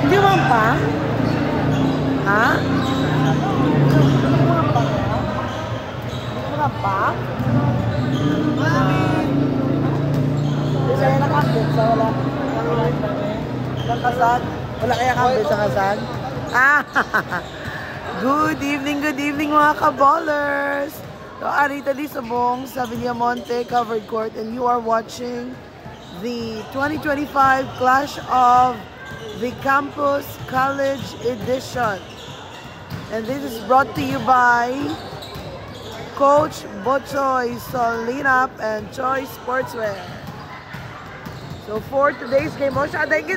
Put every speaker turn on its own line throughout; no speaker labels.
Hindi mo pa? Ha? Hindi mo pa? Saya nakakit sa wala. Walang kasad? Wala kaya kambit sa kasad? Good evening mga kaballers! So, Arita Lisabong sa Villamonte Covered Court, and you are watching the 2025 Clash of the Campus College Edition. And this is brought to you by Coach Bochoy Solinap and Choice Sportswear. So for today's game, oh, thank you.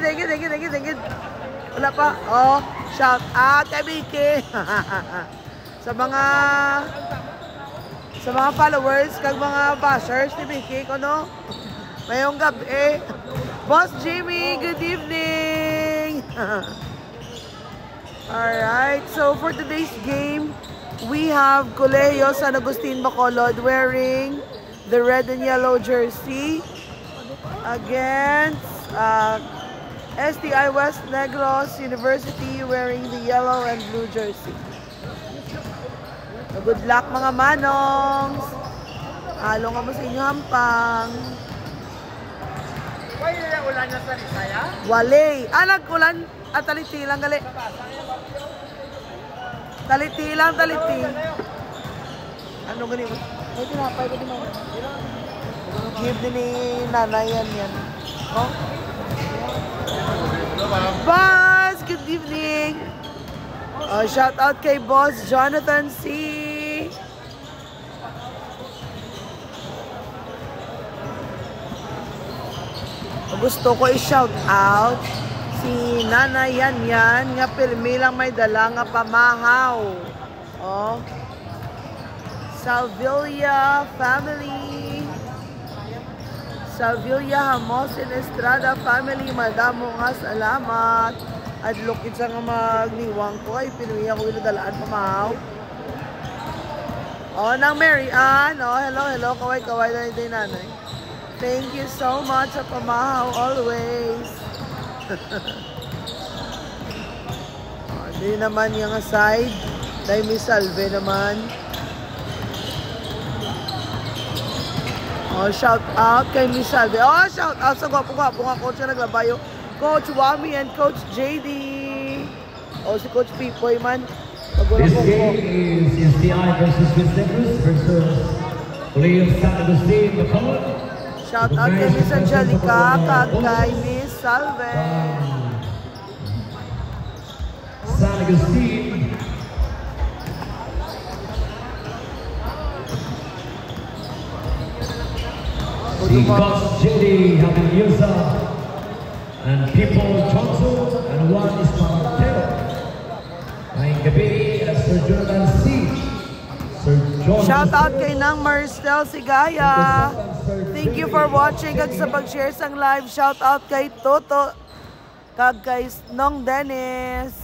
Wala pa, oh, shout out kay Vicky. sa mga followers, kag mga bashers ni Vicky, kono, mayong gabi. Boss Jimmy, good evening. Alright, so for today's game, we have Colegio San Agustin Bacolod wearing the red and yellow jersey against STI West Negros University wearing the yellow and blue jersey. So good luck mga manongs. Halong ka mo sa inyo hampang.
Wala ulan na sa Risaya?
Wale. Nag-ulan. Taliti lang gali. Taliti. Ano ganito? May tinapay ko din mo. Give din ni nanay yan. Oh? Boss, good evening. Shout out kay Boss Jonathan C. Gusto ko i-shout out si Nanay Yan nga pirmi lang may dala nga pamahaw. Oh. Salvilla family. Salvilla Hamosin Estrada family, madamo nga salamat. At lukit sa nga magniwang ko ay pirmi ako inadalaan pamahaw. Oh, nang Mary Ann. Oh, hello. Kaway na ito yung nanay. Thank you so much sa pamahaw always. Hindi naman yung side. Dahil may salve naman. Oh, shout out kay Miss Salve. Oh, shout out sa gwapo-gwapo nga coach na naglabayo. Coach Wami and Coach JD. Oh, si Coach Pipoy man.
This game is STI versus West versus Colegio San Agustin Bacolod.
Shout out kay Miss Angelica, kag kay Miss Salve.
San Agustin. Si Coach JD Habiliosa and People Johnson and one is Martero. Ngayong gabi, Sir Jordan C.
Shout out kay Nang Marcel Sigaya. Thank you for watching kag sa pag-share sang live. Shout out kay Toto kag kay Nong Dennis.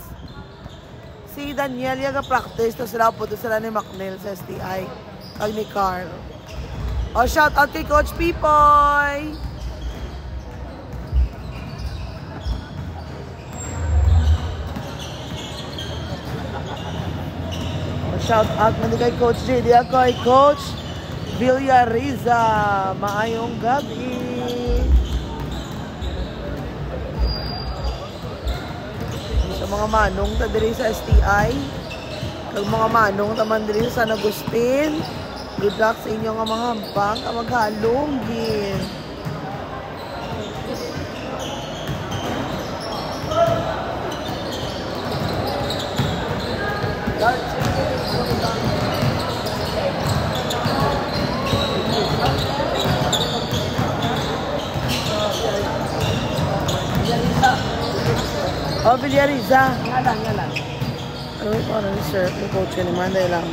Si Daniel yaga practice to sila po to sila ni Macnel sa STI kag ni Carl. Oh, shout out kay Coach Pipoy. Shout out man kay Coach JD ako kay Coach Villariza. Maayong gabi. Sa mga manong ta diri sa STI, kag mga manong ta man diri sa San Agustin, good luck sa inyo nga mga hampang ka maghalunggin. Oh, Villariza. Ngalan. Ano ito? Ano ni sir? May coach ka naman dahil lang.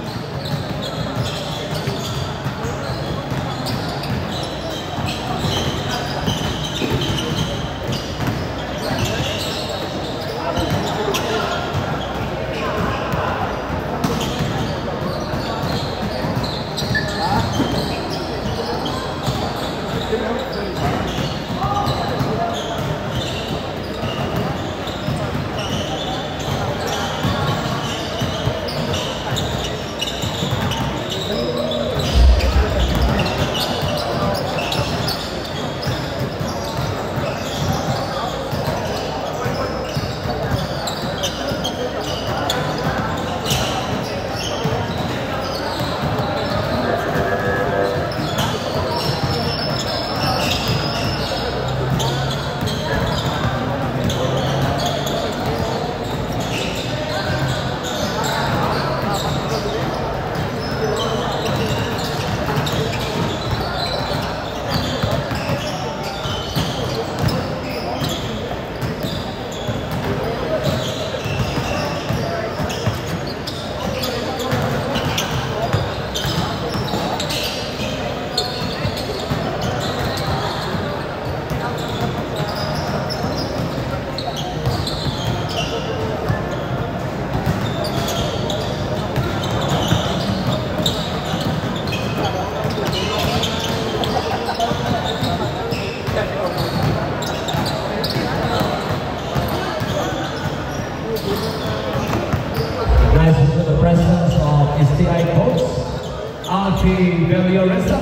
Happy Belioresa.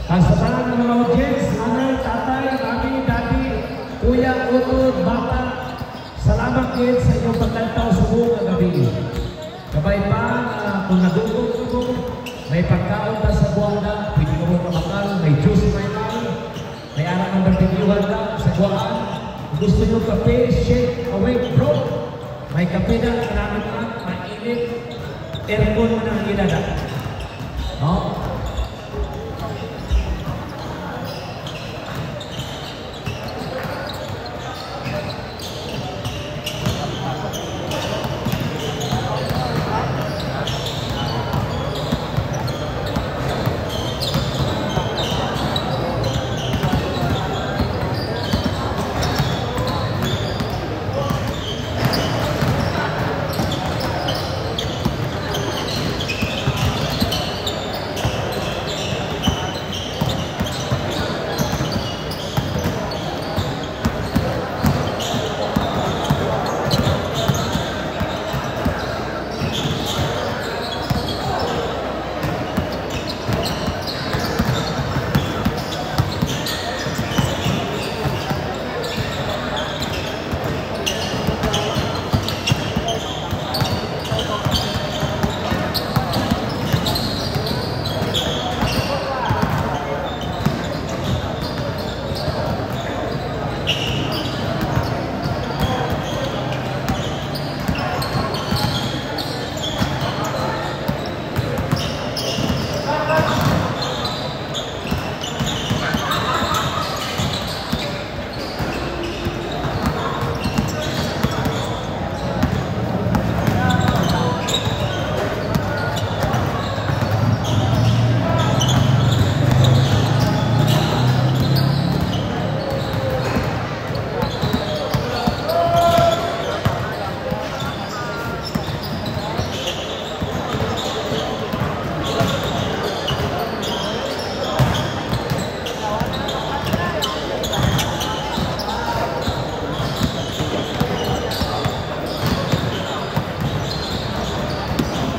Kasabayan ng mga audience, nanay, tatay, mami, daddy, kuya, utod, bata, salamat din sa inyong pagkantaw sa buong gabi. Kabay pa kung nadugog-dugog, may pagkaon na sa buwana, pwede ka mo kamakal, may juice may mami, may anak ng barbigyuhan na sa buwan. Kung gusto nyo kape, shake, awake, bro, may kape na, maraming mainit, aircon mo na ang inada. No?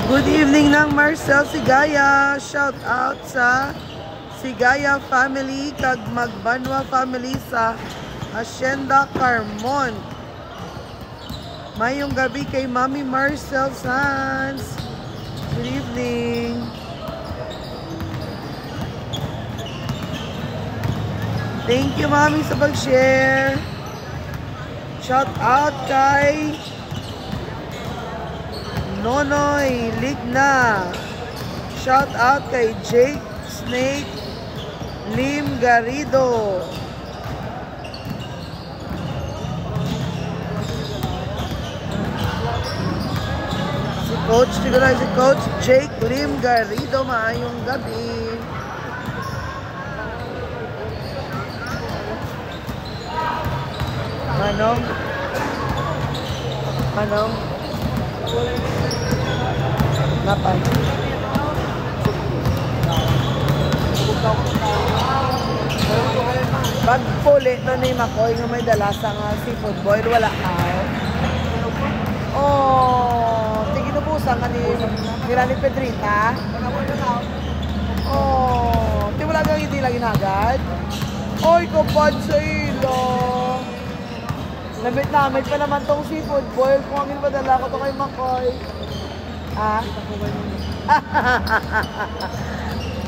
Good evening ng Marcel Sigaya. Shout out sa Sigaya family kag Magbanwa family sa Hacienda Carmon. Mayong gabi kay Mami Marcel Sanz. Good evening. Thank you Mami sa pag-share. Shout out kay Nonoy Ligna. Shout out kay Jake Snake Lim Garrido. Si Coach Jake Lim Garrido, maayong gabi. Manong? Napay. Pagpuli na ni Makoy nga may dalasa nga seafood boil, wala ka. Oh, tiginubusan ka ni Pedrita. Oh, di wala kang hindi lagi nagad. Oy, kapad sa ilo. Namit pa naman tong seafood boil. Kung amin padala ko to kay Makoy. Ah?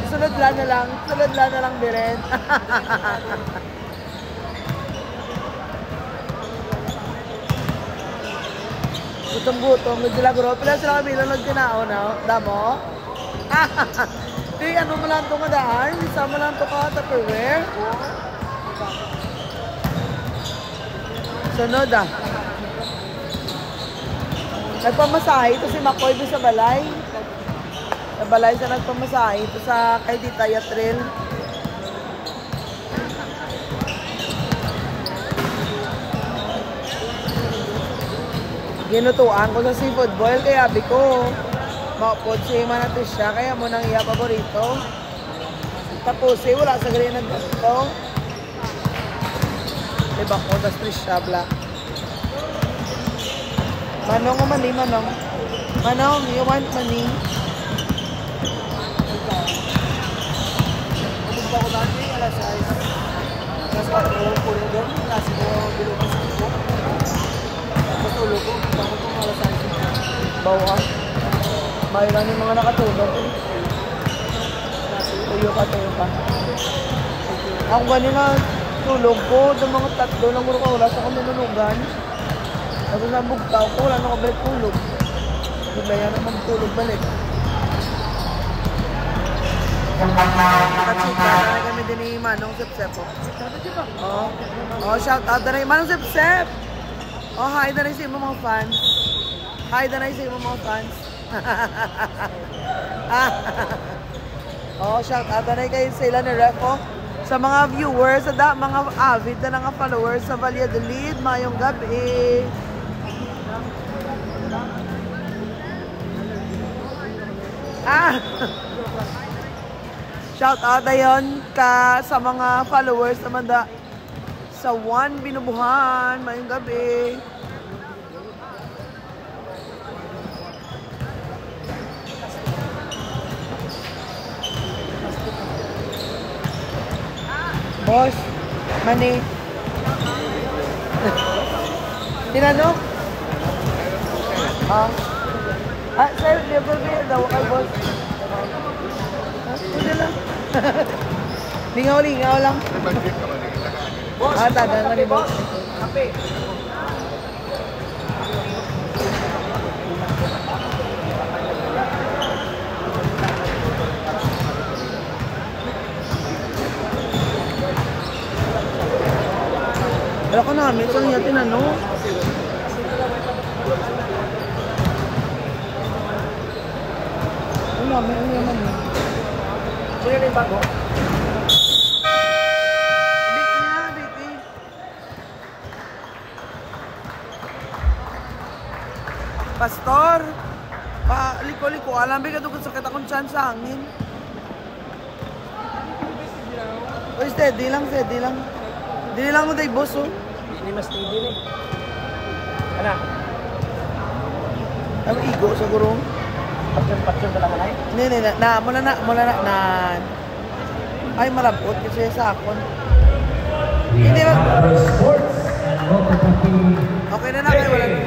Sunod lang na lang din. Gutom-gutom, nagdilagro. Pila sila kami lang nagtinao na. Damo? Di, ano mo lang ito nga daan? Isama lang ito ka, Tupperware. Sunod ah. Nagpamasahe ito si Makoy doon sa balay. Sa balay sa nagpamasahe ito sa kay Tita Yatril. Ginutuan ko sa seafood boil kaya abi ko maupod si Manatis siya kaya mo nang iya paborito. Tapos wala sa ganyan nagdasto. Diba ko das siya black. Manong o mani, Manong. Manong, you want mani?
Nabukta ko dati, alas 6. Tapos pag-uwi ko rin doon, kasi ko bilugas ko. Tapos tulog ko, tapos ko alas 6.
Bawa. Mayroon yung mga nakatulog. Tuyo ka. Ako ganina, tulog ko. Yung mga tatlo lang muro ka, wala sa kami nanunugan. Tapos nabugtaw ko, wala na kabalik tulog. Biglayan na magtulog balik. Nakachika na kami din ni Manong Sep-Sep. Oh, shout out na rin. Manong Sep-Sep! Oh, hi na rin sa mga fans. Hi na rin sa mga fans. Oh, shout out na rin kayo sila ni Reco. Sa mga viewers, sa mga avid na mga followers sa Valladolid, mayong gabi. Shout out na yun sa mga followers naman sa One Binubuhan, mayong gabi. Boss, mani. Tinanong? Sir, never beer daw kay boss. Pwede lang. Lingaw lang. Tadan nga ni boss. Kape. Wala ko namin, so niya tinanong. Ano namin, ano naman yun?
So yun yung bago?
Biki. Pastor, liko-liko, alam ba ka doon kung sakit akong tiyan sa hangin? O, steady lang. Dili lang mo tayo, boss, oh.
Hindi mas steady rin. Ano?
Ang igo sa gurong.
Patsyon ka lang ay?
Hindi, mula na. Ay, malabot kasi sa akon. Hindi ba? Okay na kayo, wala na.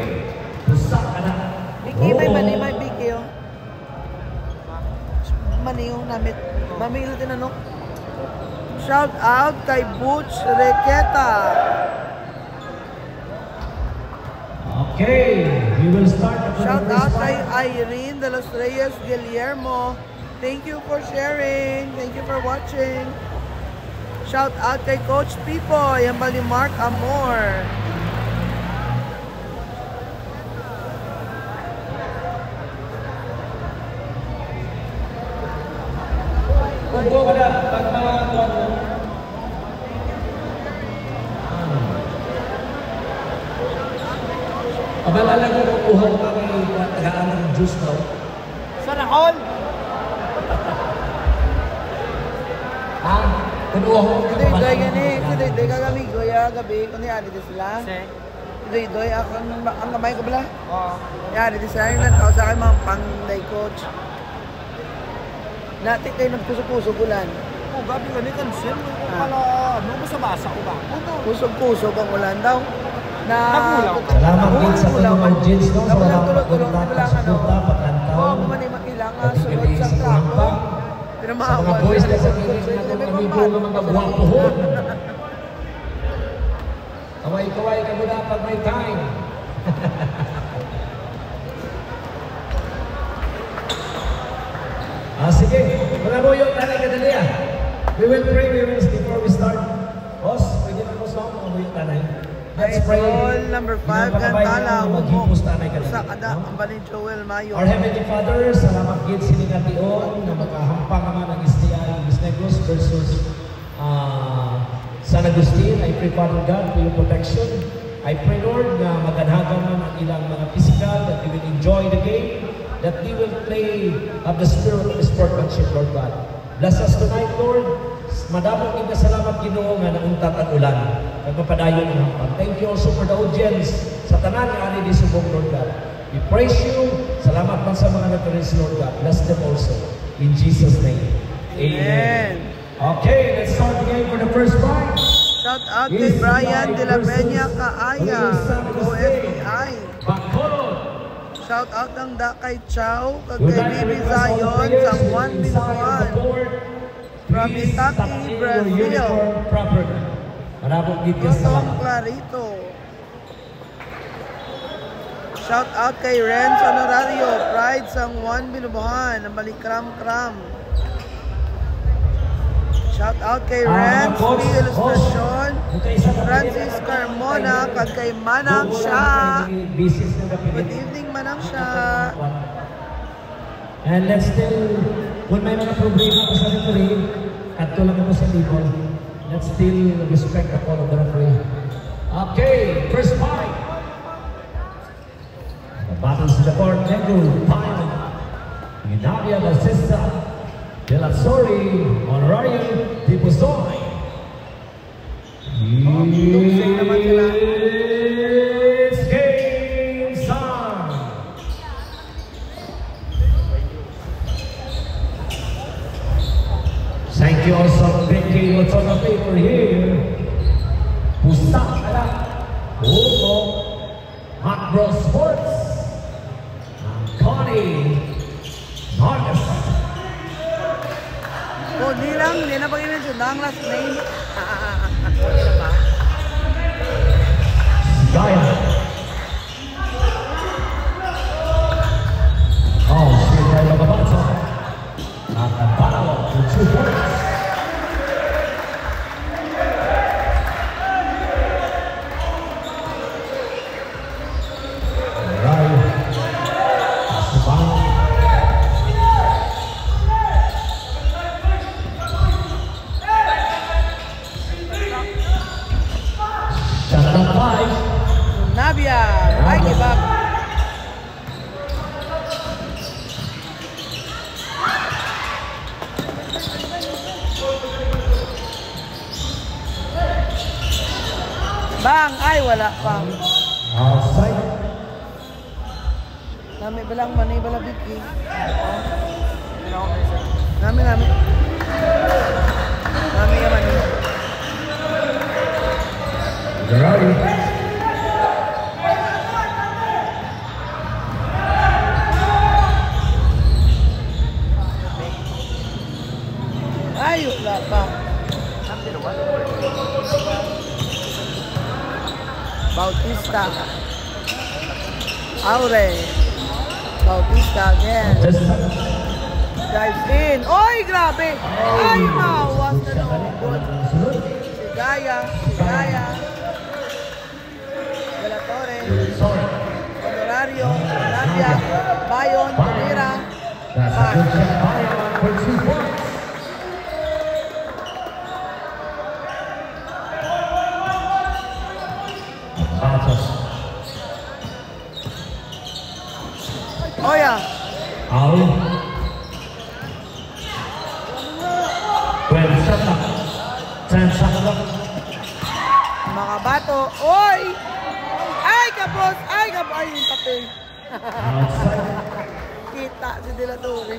Biki, may biki, oh. Mani, oh, namit. Mami, ilo tinanong. Shout out kay Butch Requeta.
Okay, we will start.
Shout out kay Irene de los Reyes Guillermo. Thank you for sharing. Thank you for watching. Shout out kay Coach Pipoy and ni Mark Amor.
Kung ka na, pagtawa mo. Abalala ko kung kuhan pa kayo tagaan ng juice daw.
Sana all!
Kunuha ko ka pa.
Doy gani, si Doy kagami goya gabi kundi ali di sila. Doy ang kamay ko bala.
Oo.
Yari di sila yung nagtao sa akin mga pang-day coach. Natin kayo nagpuso-puso ulan.
Oh, gabi ka ni Kansen. Pala, basa ko ba?
Pusog-pusog ang ulan daw.
Nagulaw.
Salamat din sa mga audience no, sa mga pagpunta sa suporta, paglantaw.
Oo, kailangan sunod sa trako. Pero
sa mga boys na sa kinis na itong amigo ng mga buwang-puhon. Kaway-kaway ka muna pag may time. Sige, wala mo yung tanay ka dali ah. We will pray before we start. Boss, pwede na mo sa mga mo yung tanay. Let's pray.
All number 5, Gantala,
Humok.
Sa kada, ang banin Joel Mayo.
Our Heavenly Father, salamat gid siningation na makahampang naman ang STI Negros versus San Agustin. I pray, Father God, for your protection. I pray, Lord, na maganhagan man ang ilang mga physical, that they will enjoy the game, that they will play of the spirit of sportsmanship, Lord God. Bless us tonight, Lord. Madamang salamat Ginoo nga nauntat ang ulan. Nagpapadayon ng hapag. Thank you also for the audience sa tanan ni Ani di Subong, Lord God. We praise you. Salamat man sa mga nagparis, Lord God. Bless them also. In Jesus' name. Amen. Okay, let's start the game for the first fight.
Shout out kay Brian De La Peña Kaaya, OFBI. Shout out ang da kay Chow, kag kay Bibi Zion, sa 1-1. From Itaki, Brazil. Totong Clarito. Shout out kay Renz Honorario, Pride sang 1 Binubuhan, ang Balikram-Kram. Shout out kay Renz, P. Ilustrasyon, Francis Carmona, kag kay Manang Sha. Good evening, Manang Sha.
And let's still, kung may mga problema ko sa referee, at tulad ako sa table, let's still respect the call of the referee. Okay, first fight. The battles in the court, Negro, Pine, Inavia, Bautista, De La Sori, Honorario, Dipusoy. It's game time. Thank you also, Vicky, what's on the paper here? Pusaka, Ugo, Macro Sports, Connie, Marcus.
Oh, di na pag-i-mention ang last name.
Gaya. Oh, she's right on the bottom. At the bottom for 2 points.
Navia, ay kibab. Bang, ay wala pa.
Outside.
Nami balang manay balabiki. Nami. Nami yaman ni.
Gerardi.
Ay, wala pa. Bautista. Aure. Bautista again. Dives in. Oy, grabe! Ay, mawas na nungkot. Si Gaya. De La Torre. Honorario. Navia. Bayon. Tumira. Oh yeah.
Out.
Mga bato. Oy! Ay, kapos! Ay, yung papel. Kita si De La Torre.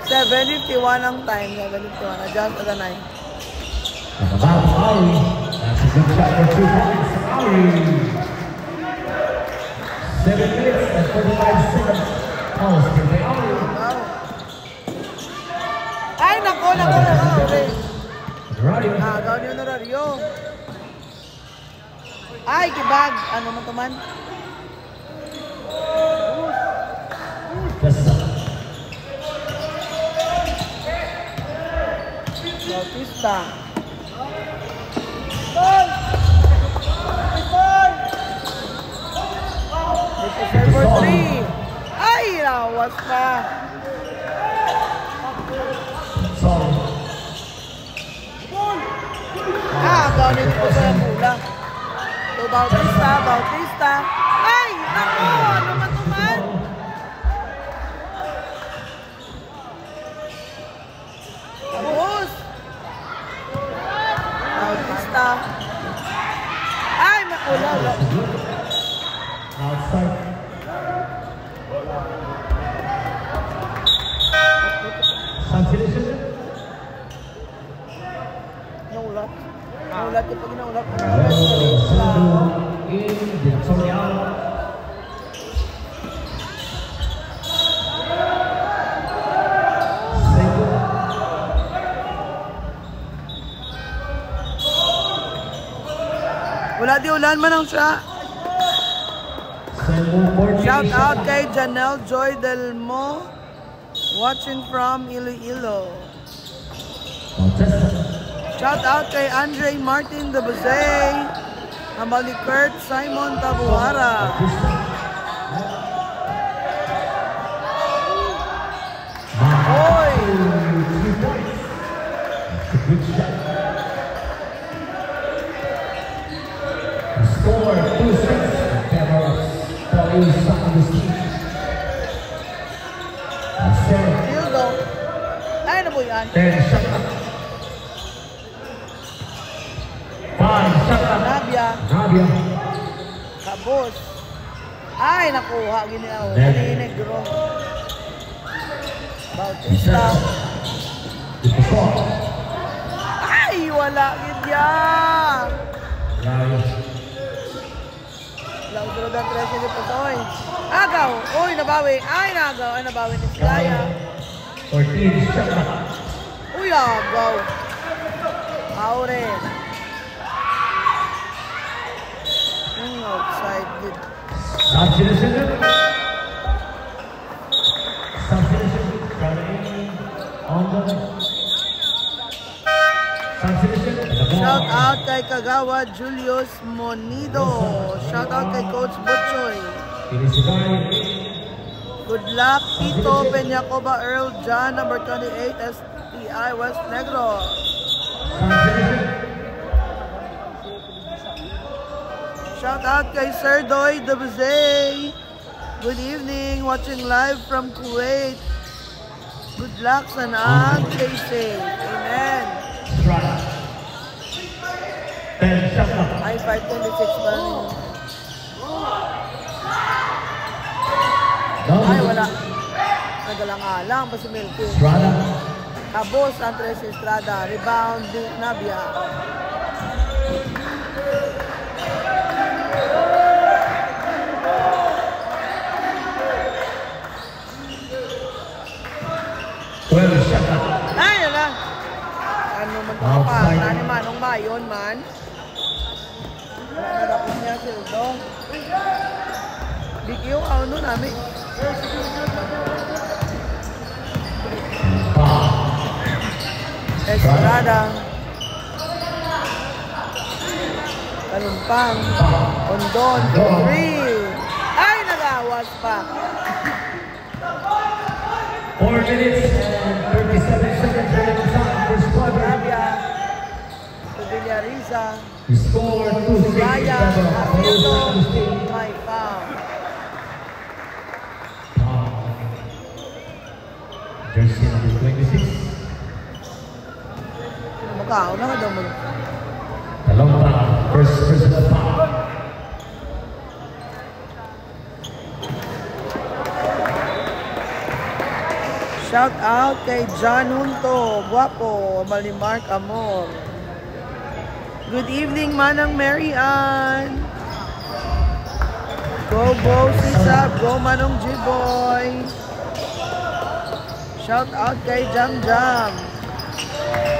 7:51 ang time. 7:51. Adjust to the 9.
That's a good shot for 2 points. 7 minutes and 45 seconds. Oh, Steve Auri.
Wow. Ay, nako.
Gerardi.
Gawin yung honorario. Ay, kibag. Ano man to man? Bautista. This is number 3. Ay, lawas pa. Gawin po sa mula. So, Bautista. Ay, nako. Ano man to man? Tapos. Bautista. Ay, makula.
Outside.
Naulat. Naulat yung pag inaulat. Wala di ulan man ang siya. Shout out kay Janelle Joy Delmo, watching from Iloilo. Shout out kay Andre Martin de Buzay, Hamali Kurt Simon Tabuara. Oy!
Score 2-6.
Dildo. Ay, ano po yan?
10 shot. 5 shot.
Nabia. Kabos. Ay, nakuha. Ginaw. Negro. Bautista. Ay, wala. Gidya. Lang tulad ang 13 dito sa oy. Agaw! Uy, nabawi! Ay, nagaw! Ay, nabawi ni Sigaya.
14 shot.
Uy, agaw! Aure. Outside good.
Substitution.
Shout out kay Kagawa Julius Monido. Shout out kay Coach Butchoy. Good luck, Tito Peñacoba Earl John, number 28, STI West Negros. Shout out kay Sir Doy Debuzay. Good evening, watching live from Kuwait. Good luck sa naang safe. Amen. Ay, 5:26 pa rin. Ay, wala. Nagalang-alang pa si Milky. Kabos, Andres Estrada. Rebound, Nabia. Ay, wala. Ano man ito pa? Ano manong mayon man? Narapos niya sildo. Bigyo, ano namin? Estrada. Kalumpang. Ondon. Free. Ay, nag-awas pa.
4 minutes and 37 seconds for first quarter.
Nabia. Villariza.
Score 2-6.
Gaya. Apito. My foul.
Jersey number 26.
Mukha, una ka daw mo.
Talompa, first personal foul.
Shout out kay John Hunto, Guapo, Malimark Amor. Good evening, Manang Mary Ann. Go, Sisab. Go, Manong G-Boy. Shout out kay Jam Jam.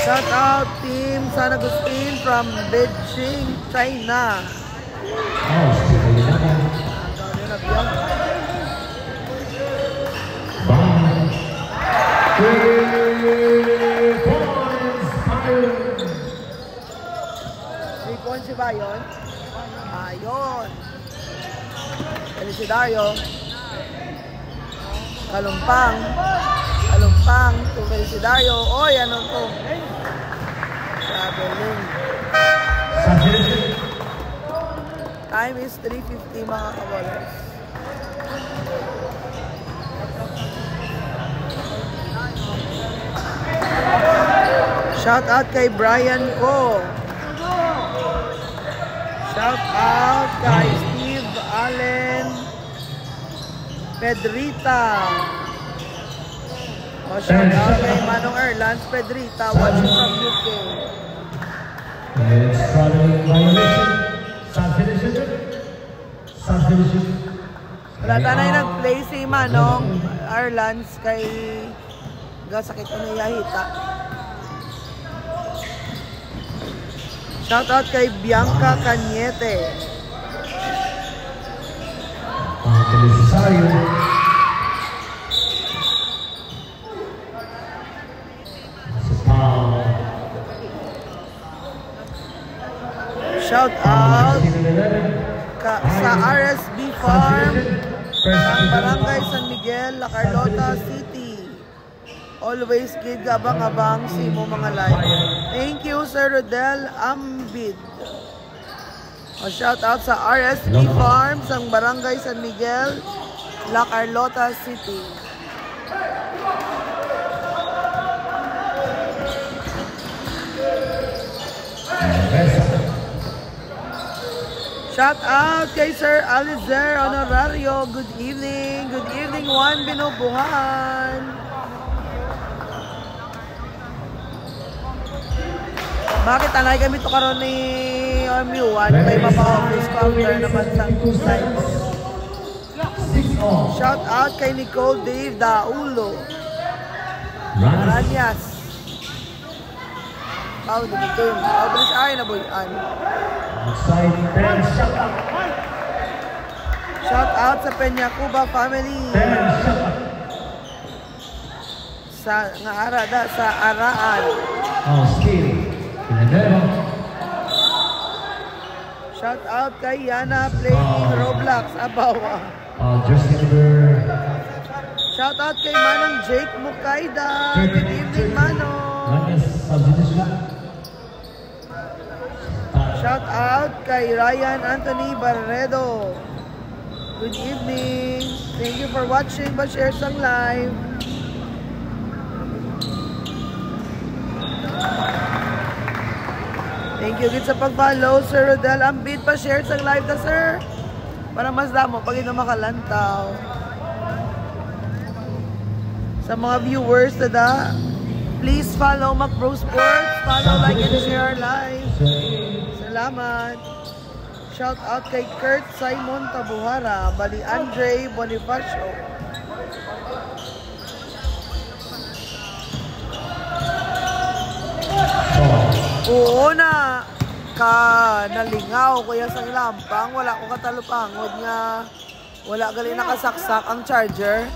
Shout out Team San Agustin from Beijing, China. Si ba yun? Ayun. Felicidario. Kalumpang. Kalumpang to Felicidario. Oy, ano to? Traveling. Time is 3:50 mga kabolers. Shout out kay Brian Ko. Shout out kay Steve Allen Pedrita. Shout out kay Manong Erlans Pedrita, watching from UK.
It's traveling violation. Subdivision. Subdivision.
Wala tanay nag-play si Manong Arlans kay gasakit ko na yahita. Shoutout kay Bianca Cañete.
Belisario.
Shout out sa RSB Farm ang Barangay San Miguel, La Carlota City. Always kid abang-abang si mo mga live. Thank you Sir Rodel Ambid. Shout out sa RSB Farm sa Barangay San Miguel, La Carlota City. Shout out kay Sir Alizer Honorario. Good evening. Good evening, Juan Binubuhan. Bakit anay kami to karon ni MU1? May mapa-office counter na bansang sites. Shout out kay Nicole Dave Daulo. Maranyas. Pao, dito yun. Obris ay nabuyan. Shout out sa Peñacuba family. Sa nga arada sa Araan.
Oh, still.
Shout out kay Yana playing Roblox Abawa.
Just number.
Shout out kay Manong Jake Mukaida. Good evening, Manong. Shout out kay Ryan Anthony Barredo. Good evening. Thank you for watching. Pa-share sang live. Thank you gid sa pag-follow, Sir Rodel Ambid. Pa-share sang live ta, sir. Para mas damo pag ino makalantaw. Sa mga viewers tada, please follow Macbro Sports. Follow, like, and share live. Salamat. Shout out kay Kurt Simon Tabuhara, bali Andre Bonifacio. Oo na ka nalingaw kuya sa lampang, wala ko katalupangod nga wala gali nakasaksak ang charger,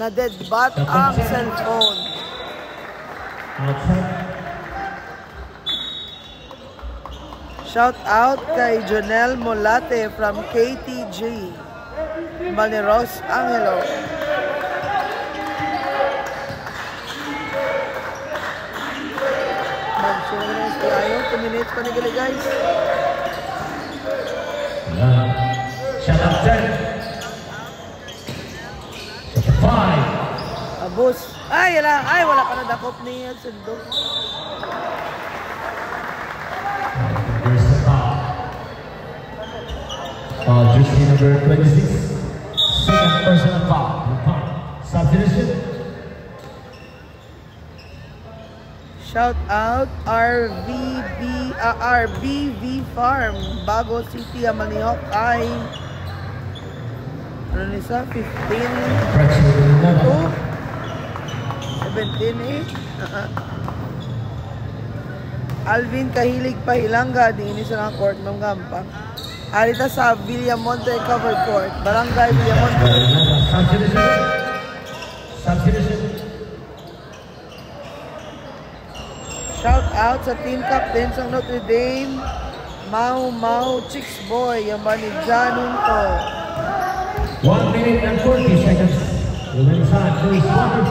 na dead bat ang cellphone. Shout out kay Jonel Molate from KTG Baleros Angelo. Ayaw, 2 minutes pa nagili guys.
Shout out 10. Shout out 5.
Abos. Ay, wala pa na dakop ni Sundo.
There's the foul. Jersey number 26. Second personal foul. Subdivision.
Shout out RBV Farm, Bago City, Amanihok ay ano nisa? 15 to 17 Alvin Kahilig Pahilanga, di ini sa court ng Gampang. Arita sa Villamonte Covered Court, Barangay Villamonte.
Subdivision.
Shout out sa team captain sa Notre Dame, Mau Chicks Boy, yung manigyanon ko.
1 minute and 40 seconds. Women's side, first quarter.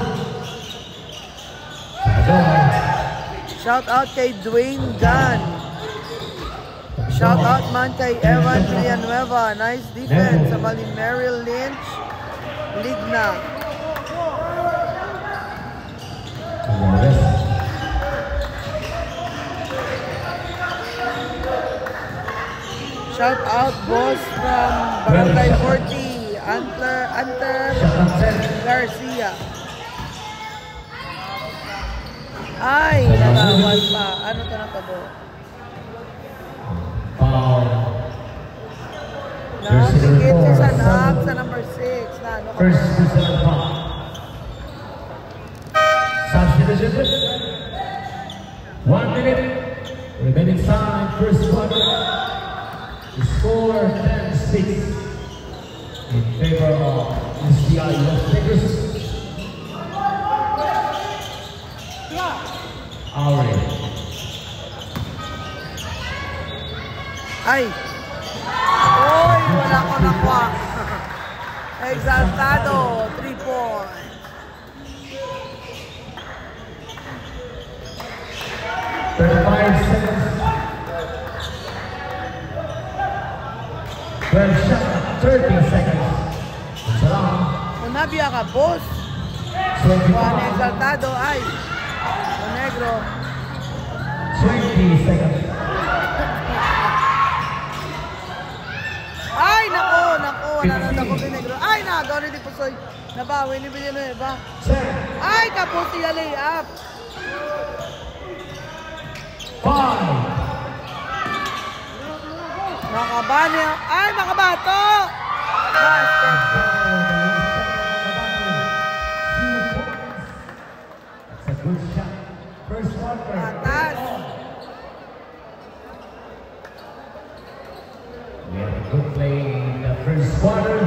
Shout out kay Dwayne Gunn. Shout out man kay Evan Villanueva. Nice defense sa Mali Merrill Lynch. Ligna. Shout out boss from Barangay 40, Anter Garcia. Ay, nalawan pa. Ano to na tabo? Nakikit si Sanab sa number 6 na ano ka
First personal foul. Substitution. 1 minute. Remaining time. First quarter. The score 10-6 in favor of STI Las Vegas. Aure.
Ay! Uy! Wala ko nakuha. Exaltado. 3 points.
Seconds. 12 shot, 30 seconds.
Unabiya ka, boss.
25.
Juan Exaltado. Ay! Negro.
20 seconds.
Ay! Nako! Nanood ako kay Negro. Ay! Donnie Di Pusoy. Nabawi ni Villanueva. Ay! Kapos siya layup.
5.
Makabani. Ay! Makabato! Basket.
That's a good shot. First quarter.
Atas.
We have a good play in the first quarter.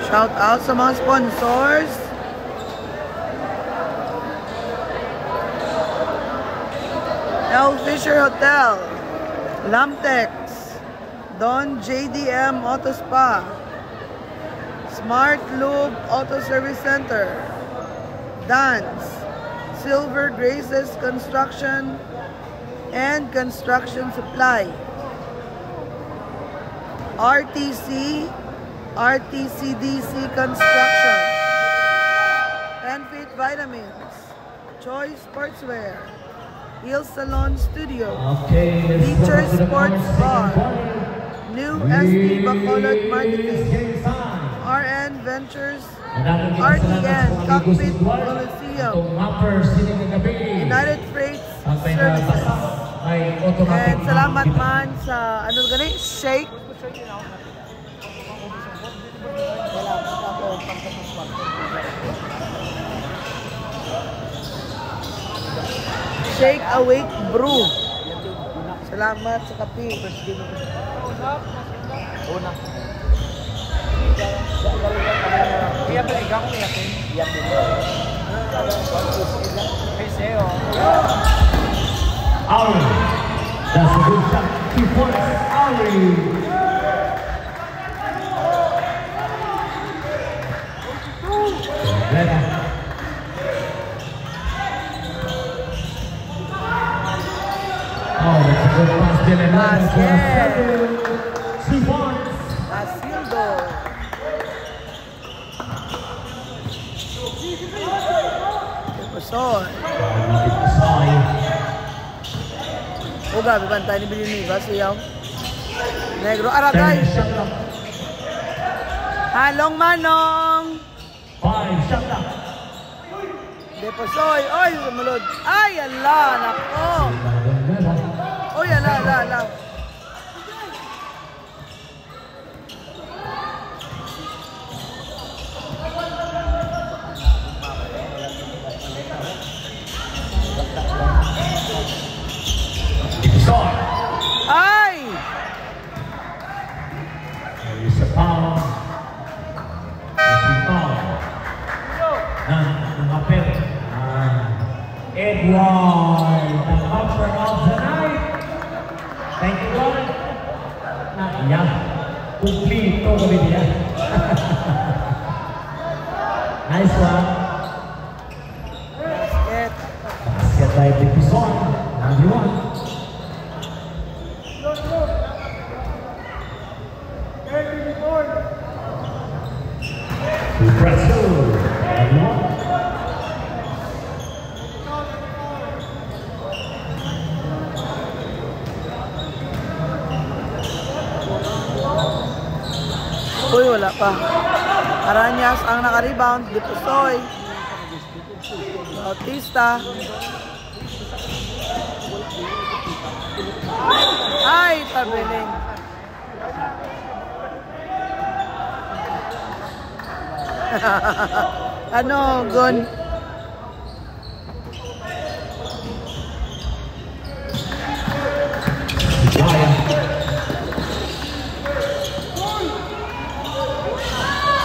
Shout out sa mga sponsors. L. Fisher Hotel, Lamtex, Don JDM Auto Spa, Smart Lube Auto Service Center, Dance, Silver Graces Construction and Construction Supply, RTCDC Construction, Enfit Vitamins, Choice Sportswear, Heel Salon Studio,
Okay, let's
Teacher
go to the
Sports
second
Bar,
quarter.
New SD Bacolod
Please
Marketing,
game time.
RN Ventures,
RTN,
RTN Cockpit Coliseum, United Freight Services. And salamat man sa ano gani? Shake. Shake Awake Brew. Salamat sa kape.
Una. Iya peligang ko yakin. Iya dito. Peseo.
Auri. That's a good shot. 2 points. Auri. Oh, that's a good pass. Dylan Lennon for a 2 points.
Asildo. Pusoy. O gabi bantay ni Villanueva siyaw. Negro Aragay. Halong Manong.
5 shot clock.
Deposoy. Oy, sumulod. Ay, ala, nako. Oy, ala. Ay!
There is a foul. There's a foul. Numapit. Edward, the upper of the night. Thank you, God. Yeah. Kumplito kami niya. Nice one.
Basket.
Basket by Dipison. 91. Brazil. 91.
Uy, wala pa. Aranyas ang naka-rebound. Deposoy. Bautista. Ay, tabiling. Ano, Gon?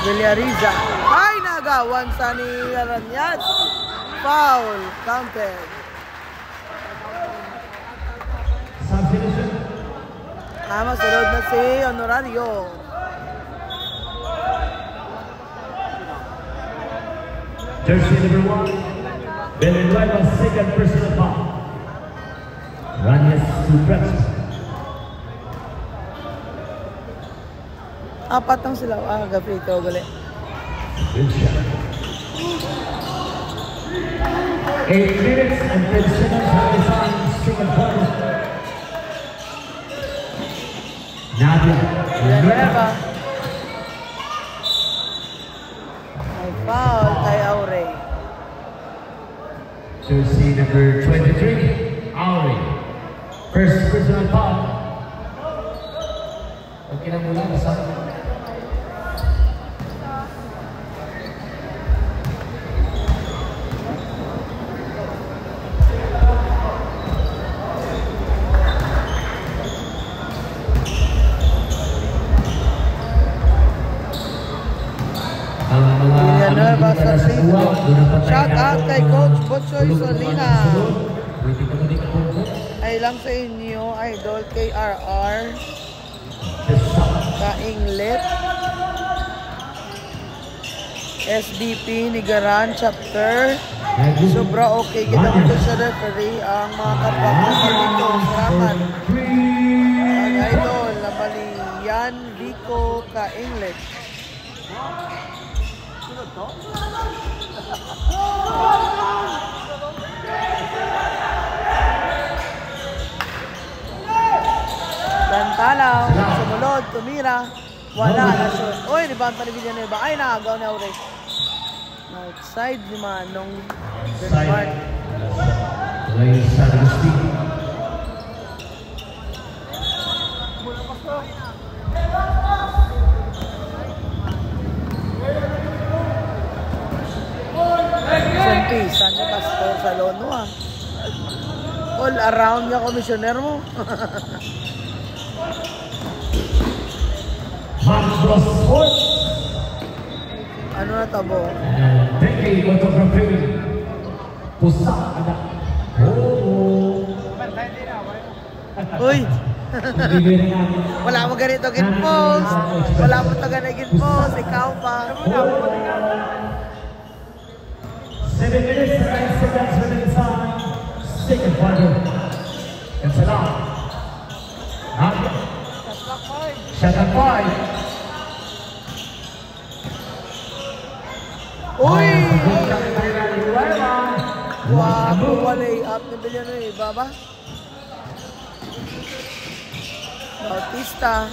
Villariza. Ay, nagawan sa ni Aranyas. Foul. Counted. Masunod na si Honorario.
Jersey number 1, Villanueva, second personal foul. Ranias to press.
Apat lang sila. Gabi ito gali.
Good shot. 8 minutes and 10 seconds have defined second quarter. Nadia
Villanueva. May foul kay Aure.
Jersey number 23, Aure. First personal foul. Okay lang muna, basta.
Villanueva sa Sito. Shout out kay Coach Butchoy Solina. Ay lang sa inyo, Idol KRR. Kainglet. SDP Nigaran Chapter. Sobra okay. Kita mo sa referee ang mga kapatid dito. Salamat. Ang Idol, nabali Yan Vico Kainglet. Tantalaw, sumulod, tumira, wala na shoot. Uy, rebound pa ni Villanueva. Ay, nakagaw na ulit. Outside ni Manong Denmark.
Lay San Agustin.
Pisan niya Pastor sa Lono all around nga komisyoner mo. Ano na tabo?
Decade photography. Pusa anak.
Uy! Wala mo ganito gin-post. Wala mo ito ganito gin-post. Ikaw pa.
7 minutes and 9 seconds within time. Second quarter. Cancelar. Nadia. Shot at 5.
Uy! Wow, walay up ni Villanueva ba? Bautista.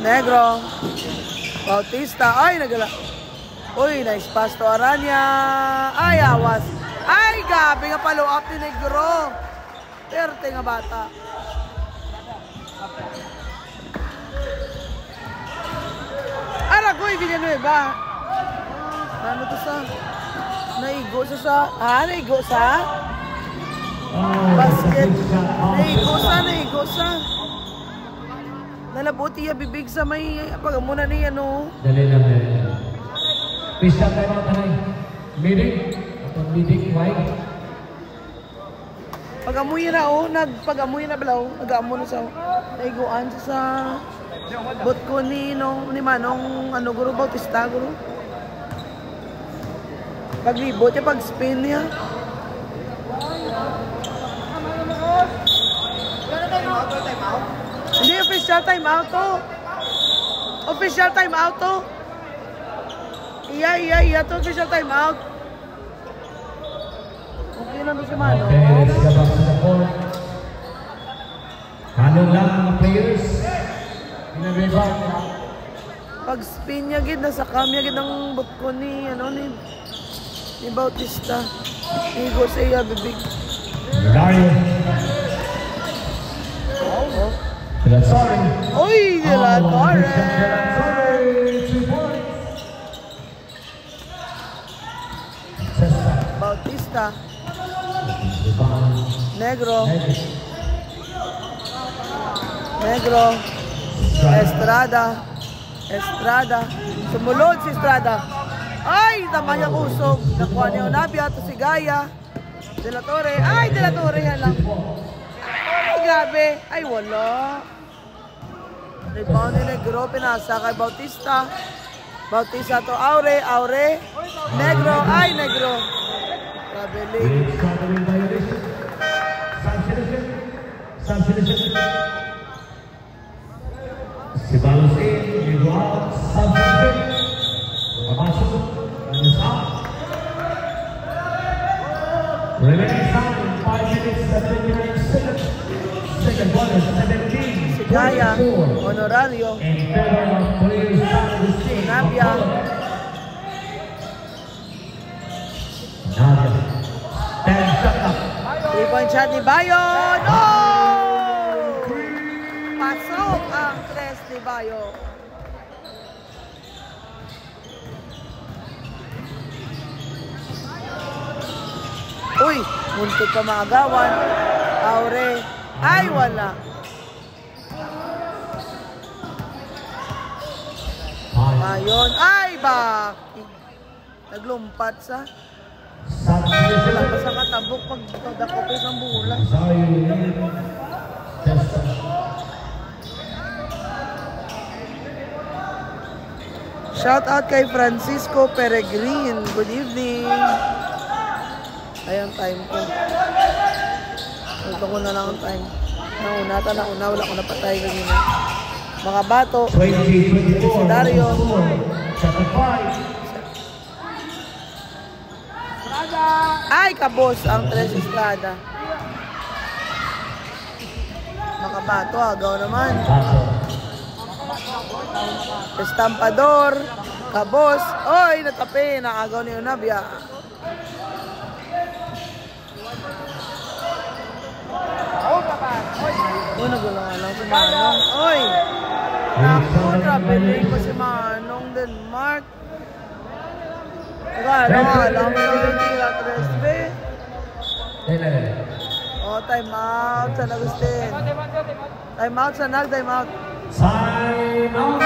Negro. Bautista. Ay, nagala. Uy, nice pass to Aranya. Ay, awas. Ay, gabi nga follow up ni Negro. Perte nga bata. Aragoy, Villanueva. Ano to sa? Naigo sa? Naigo sa? Basket. Naigo sa. Nalabuti ya bibig sa may pagamuna ni ano.
Dali lang yan. Pista tayo mga tanay. Midik. Atong midik wide.
Pagamuy na nagpagamuy na balaw. Nagamu na sa naiguan sa bot ko ni Manong ano guro Bautista guro. Paglibot niya pag spin niya. Hindi, official time out to. Official time out to. Iya to official time out. Okay lang si Mano.
Okay, let's go back to the court. Hanong lang mga players. Pinag-rebound na.
Pag spin niya gid, nasa kamya gid ang butko ni, ano, ni Bautista. Ni Jose bibig.
Dario.
Oh.
Sorry.
Uy, nila Torres.
2 points. Cesta.
Bautista. Negro. Estrada. Sumulod si Estrada. Ay, tama niya kusog. Nakuha ni Onabia. Ito si Gaya. De La Torre. Ay, De La Torre yan lang. Ay, grabe. Ay, wala. Rebound ni Negro. Pinasa kay Bautista. Bautista to Aure. Negro. Ay, Negro. Grabe, late.
Substitution. Si Balosin, Igual, substitution. Papasok. Remaining time, 5 minutes and 29 seconds. Second quarter, 17.
Si Gaya, Honorario.
In favor of players out of the team.
Navia.
Navia. 10 shot up.
3-point shot ni Bayo. No! Pasok ang 3 ni Bayo. Uy, muntik pa maagawan. Aure. Ay, wala. Ayun. Ay, bakit? Naglumpat sa. Wala pa sa katabok pag dakopis ang bulan. Shout out kay Francisco Peregrin. Good evening. Ayan, time ko. Ito ko na lang ang time. Nauna. Wala ko napatay kanina. Mga bato.
20-24.
Si Dario. Ay, kabos ang 3 Estrada. Mga bato, agaw naman. Estampador. Kabos. Oy, natapi. Nakagaw ni Onabia. Uy, nagulangan lang si Manong. Oy! Naku, traveling ko si Manong Denmark. Alam mo yung tira 3 be. Oh, time out San Agustin. Time out sa Nag, time out.
Time out.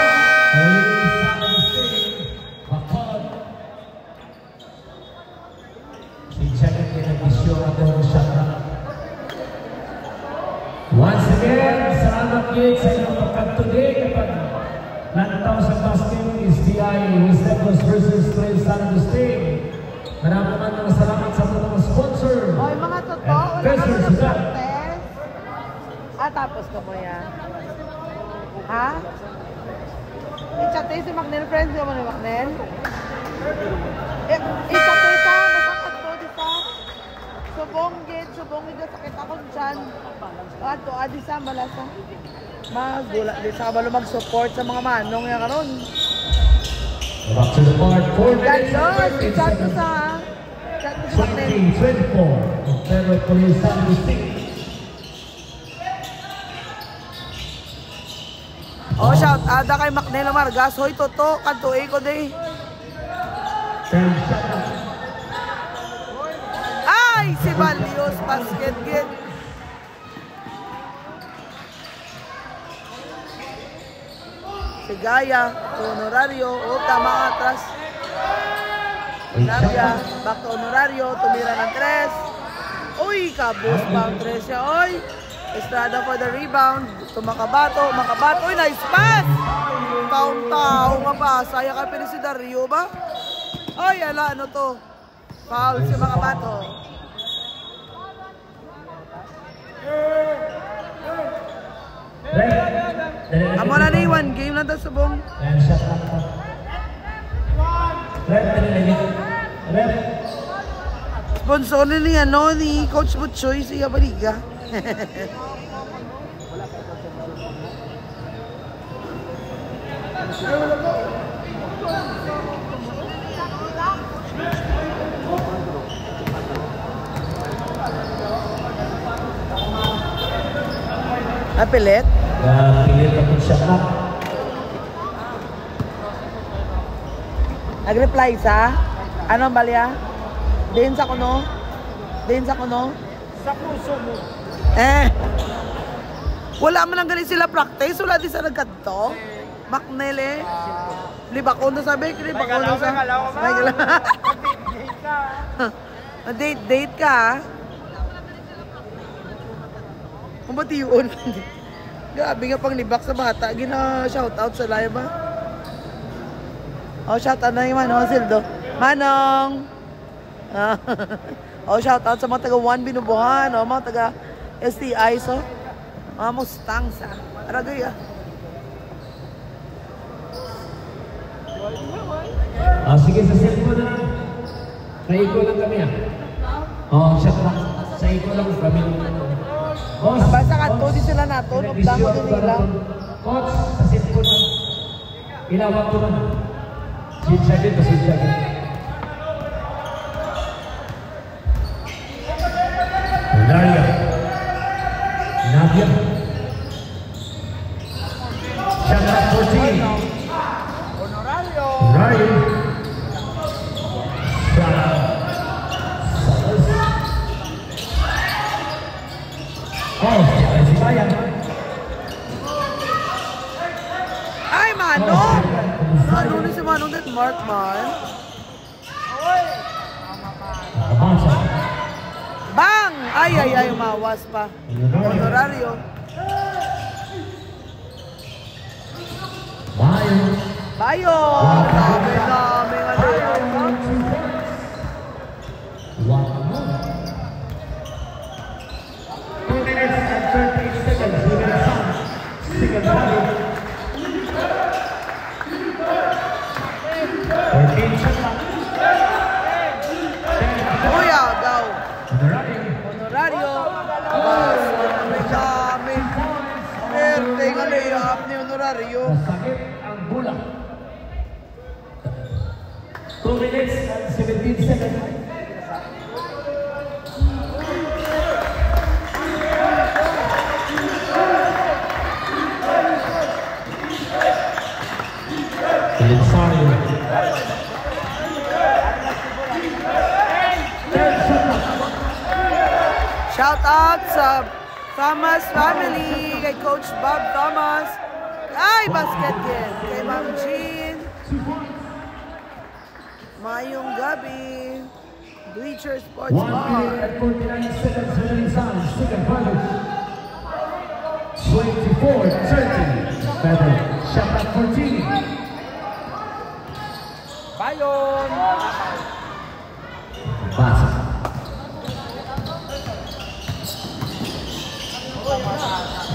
Once again, salamat kayo sa inyong pagkatuloy kapag nanataw sa basket STI Wisdecos versus Trail San Agustin. Maraming ng salamat sa mga sponsor.
Oy, mga totoo, wala ka na practice. Tapos ka mo yan. Ha? I-chat si Macnel, friends ka mo ni Macnel? I-chat ka, masakad ko dito. Subong gid sakit ako dyan. Ato, adisa, malasa. Magula, di sa kabalo mag-support sa mga manong yan karon.
Back to the part, 4 minutes.
Chat ko sa Macnel.
20-24. In favor of Police San Agustin.
Oh, shout out kay Macnel Amargas. Hoy, toto, kantuin ko day.
10 shot.
Ay, si Valios, basket git. Si Gaya, Honorario, tama atras. Navia, back to Honorario, tumira ng 3. Uy, kabos pa ang 3 siya, oy. Estrada for the rebound. Makabato. Uy, nice pass! Taong-tao nga pa. Saya ka pili si Dario ba? Ay, ala, ano to? Foul si Makabato. Amo na ni 1 game lang ta subong. Sponsor ni ano ni Coach Butchoy si Abaliga. Pilit?
Pilit ako siya na.
Nag-reply sa? Anong balya? Din sa kuno? Din sa kuno?
Sa puso mo.
Wala man ang ganit sila practice. Wala di sa nagkanto. Maknele. Liba ko na sabi. Liba ko na sabi. May galaw. Date ka. Kung ba't yun? Grabe nga pang libak sa bata. Gina-shoutout sa live ba? Shoutout na yung Manong Sildo. Manong! Shoutout sa mga taga 1 Binubuhan. Mga taga STI. Mga Mustangs. Aragay
Sige, sa cellphone na lang. Sa iko lang kami siya lang. Sa iko lang kami.
Basta kanto di sila nato. Nagdang mo din nila.
Coach, sa cellphone lang. Ilawag ko na. Sinsya din, pasinsya din. Daria. Nadia. Shaka 14.
Honorario.
Ryan. Shaka. Si Bayan.
Ay, Manong! Ano ni si Manong Denmark, man?
Abasa.
Bang! Ay, umawas pa. Honorario.
Bayan.
Bayo! Dami ano yun.
2 minutes and 38 seconds. Second round. 14 seconds.
Kuya, daw.
Honorario.
Honorario. Dami. Perte nga layup ni Honorario.
Masakit ang bola. 2 minutes and 17 seconds. Elisario.
Shout out sa Thomas family, kay Coach Bob Thomas. Ay, basket din. Kay Ma'am Jean. Mayong gabi. Bleacher Sports
1
Bar.
minute and 49 seconds for Elisario. Second round. 24-30. Better. Shot at 14.
Bayon.
Basa.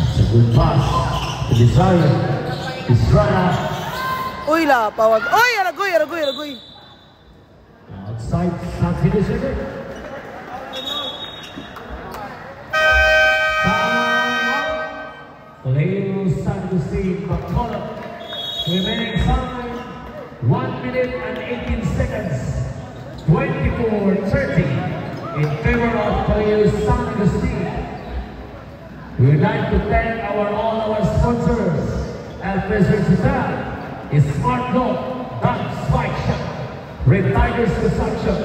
It's a good pass. Elisario. Estrada.
Uy, lapawag. Uy, aragoy.
Outside. Not finishing it. Leo San Agustin McCullough. Remaining time 1 minute and 18 seconds. 24-30 in favor of Leo San Agustin. We would like to thank all our sponsors. Alfred Sudan is Smart Lock, Dunk Spike Shop, Red Tigers Construction,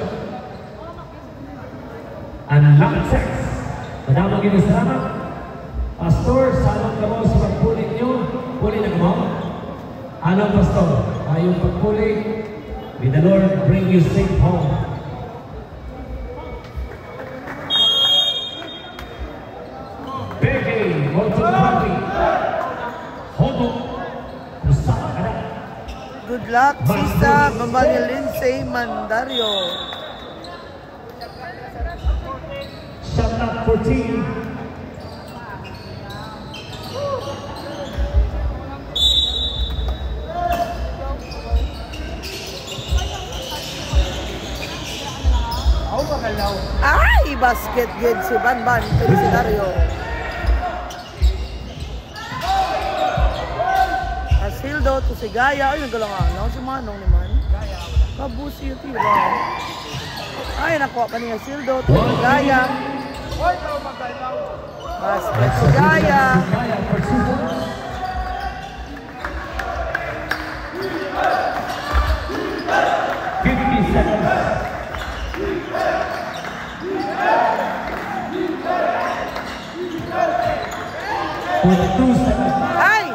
and Lantex. Madamang ginasalamat. Pastor, salam ka mo sa pagpuli niyo. Puli na mo. Anong pastor? Ayong pagpuli. May the Lord bring you safe home. Beke, Motopapi. Hobo. Musaka ka na.
Good luck, Sisa, Mamani Lindsay Mandario.
Shot at 14.
Ay, basket good si Banban. Felicenario. Asildo to si Gaya. Ay, nagalang-alang si Manong naman. Kabusi yung tira. Ay, nakuha pa niya Asildo to si Gaya. Basket Sigaya. Ay!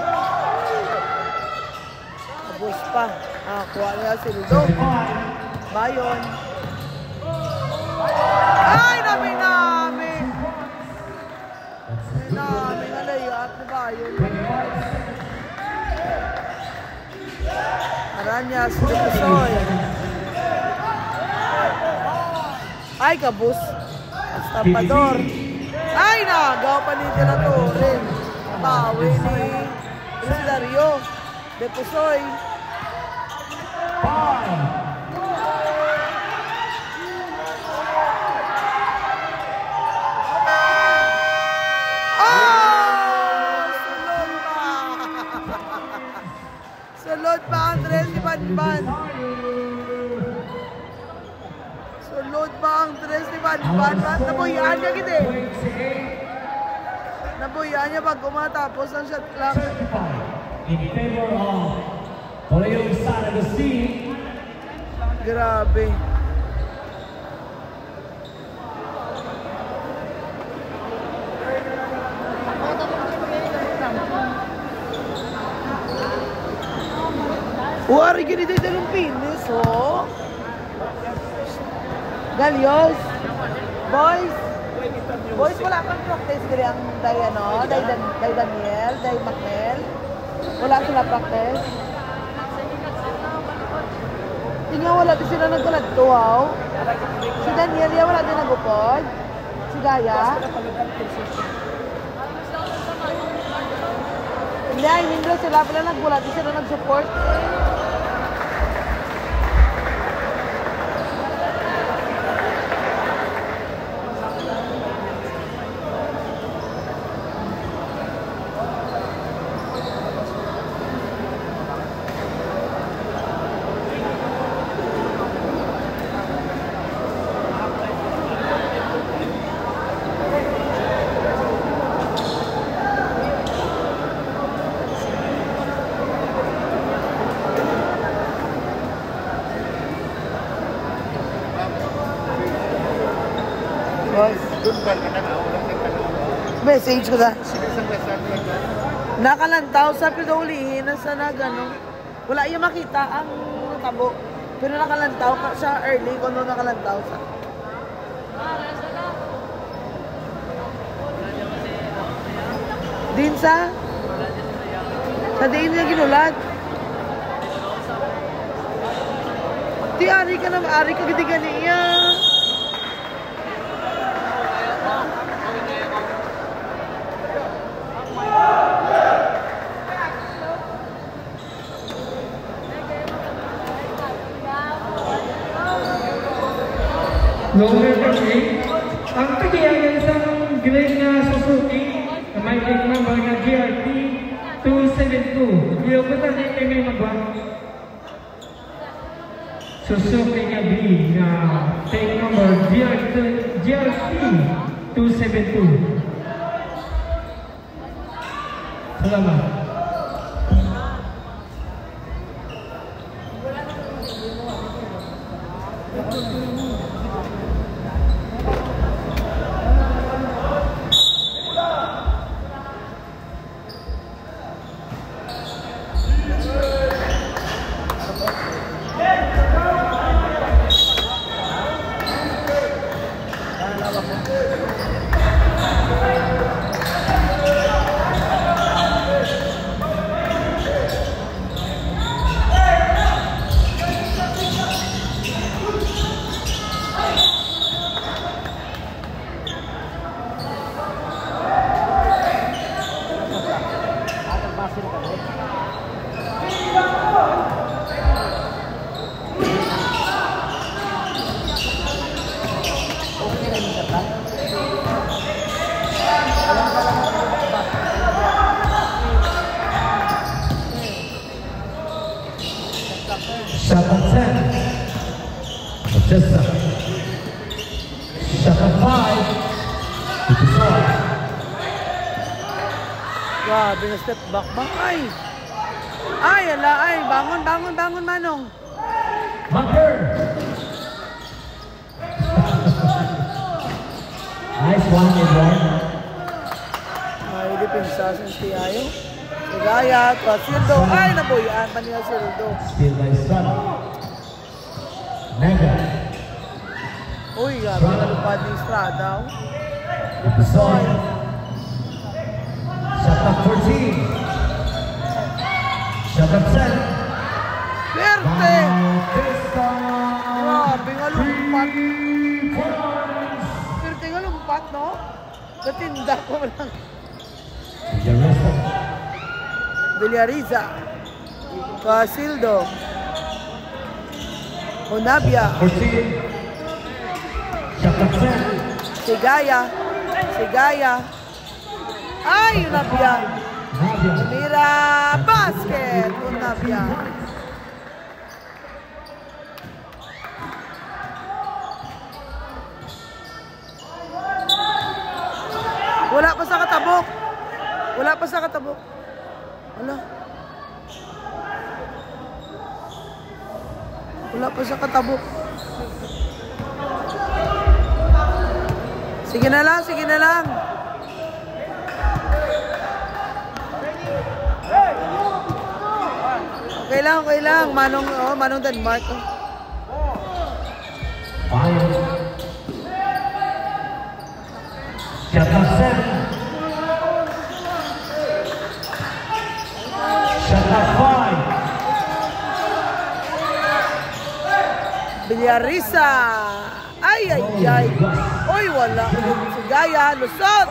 Abos pa. Kuha niya si Ludo. Bayon. Ay! Namin! Nalayat ni Bayon. Aranyas, Lutosoy. Ay, kabus. Estampador. Ay, nagaw pa nito na to rin. Bawi ni Dario. Deposoy. Sulod pa ang tres ni Banban. Sulod pa ang tres ni Banban. Nabuyaan niya gid eh. Nabuyaan niya pag kumatapos ang shot clock.
In favor of Palayo San Agustin.
Grabe. Wari gini dito ng pinis, oh. Galios. Boys, wala pang practice diri ang day ano, day Daniel, day Macnel. Wala sila practice. Tingnan wala din sila nagkulad to, wow. Si Daniel ya wala din nagupod. Si Gaya. Hindi sila pala nagbulat, di sila nag-support. Message ko na. Nakalantaw sa pinulihin na sa nagano. Wala yung makita ang tabo. Pero nakalantaw ka siya early kung no nakalantaw sa. Din sa diin niya ginulat. Di ari ka na, ari ka gidigan niya.
Longer than 8. Ang tagiyan isang grade na Suzuki na may take number na GRT 272. Iyo ko na din may magwa. Suzuki nga B na take number GRT 272. Salamat.
Grabe na step back ba? Ay! Ay, ala, ay. Bangon, bangon, bangon, Manong.
Marker! Nice one, Edward.
May depensa sa Tiayo. Sigaya, Sildo. Ay, nabuyaan pa niya Sildo.
Still by Strada. Nega.
Uy, grabe nalupad ni Strada.
Episod. Shot up 14. Shot up 10.
Perte! Grabe nga lumpat. Perte nga lumpat, no? Katinda ko lang. Villariza. Casildo. Onabia.
14. Shot up 10.
Sigaya. Sigaya. Ay, Onabia. Mira, basket. Onabia. Wala pa sa katabok. Wala pa sa katabok. Wala. Wala pa sa katabok. Sige na lang, sige na lang. Okay lang, okay lang. Manong, oh, Manong Denmark. Oh.
Shot up 7. Shot up 5.
Villariza. Ay, ay, ay. Uy, wala. Sigaya, lusot.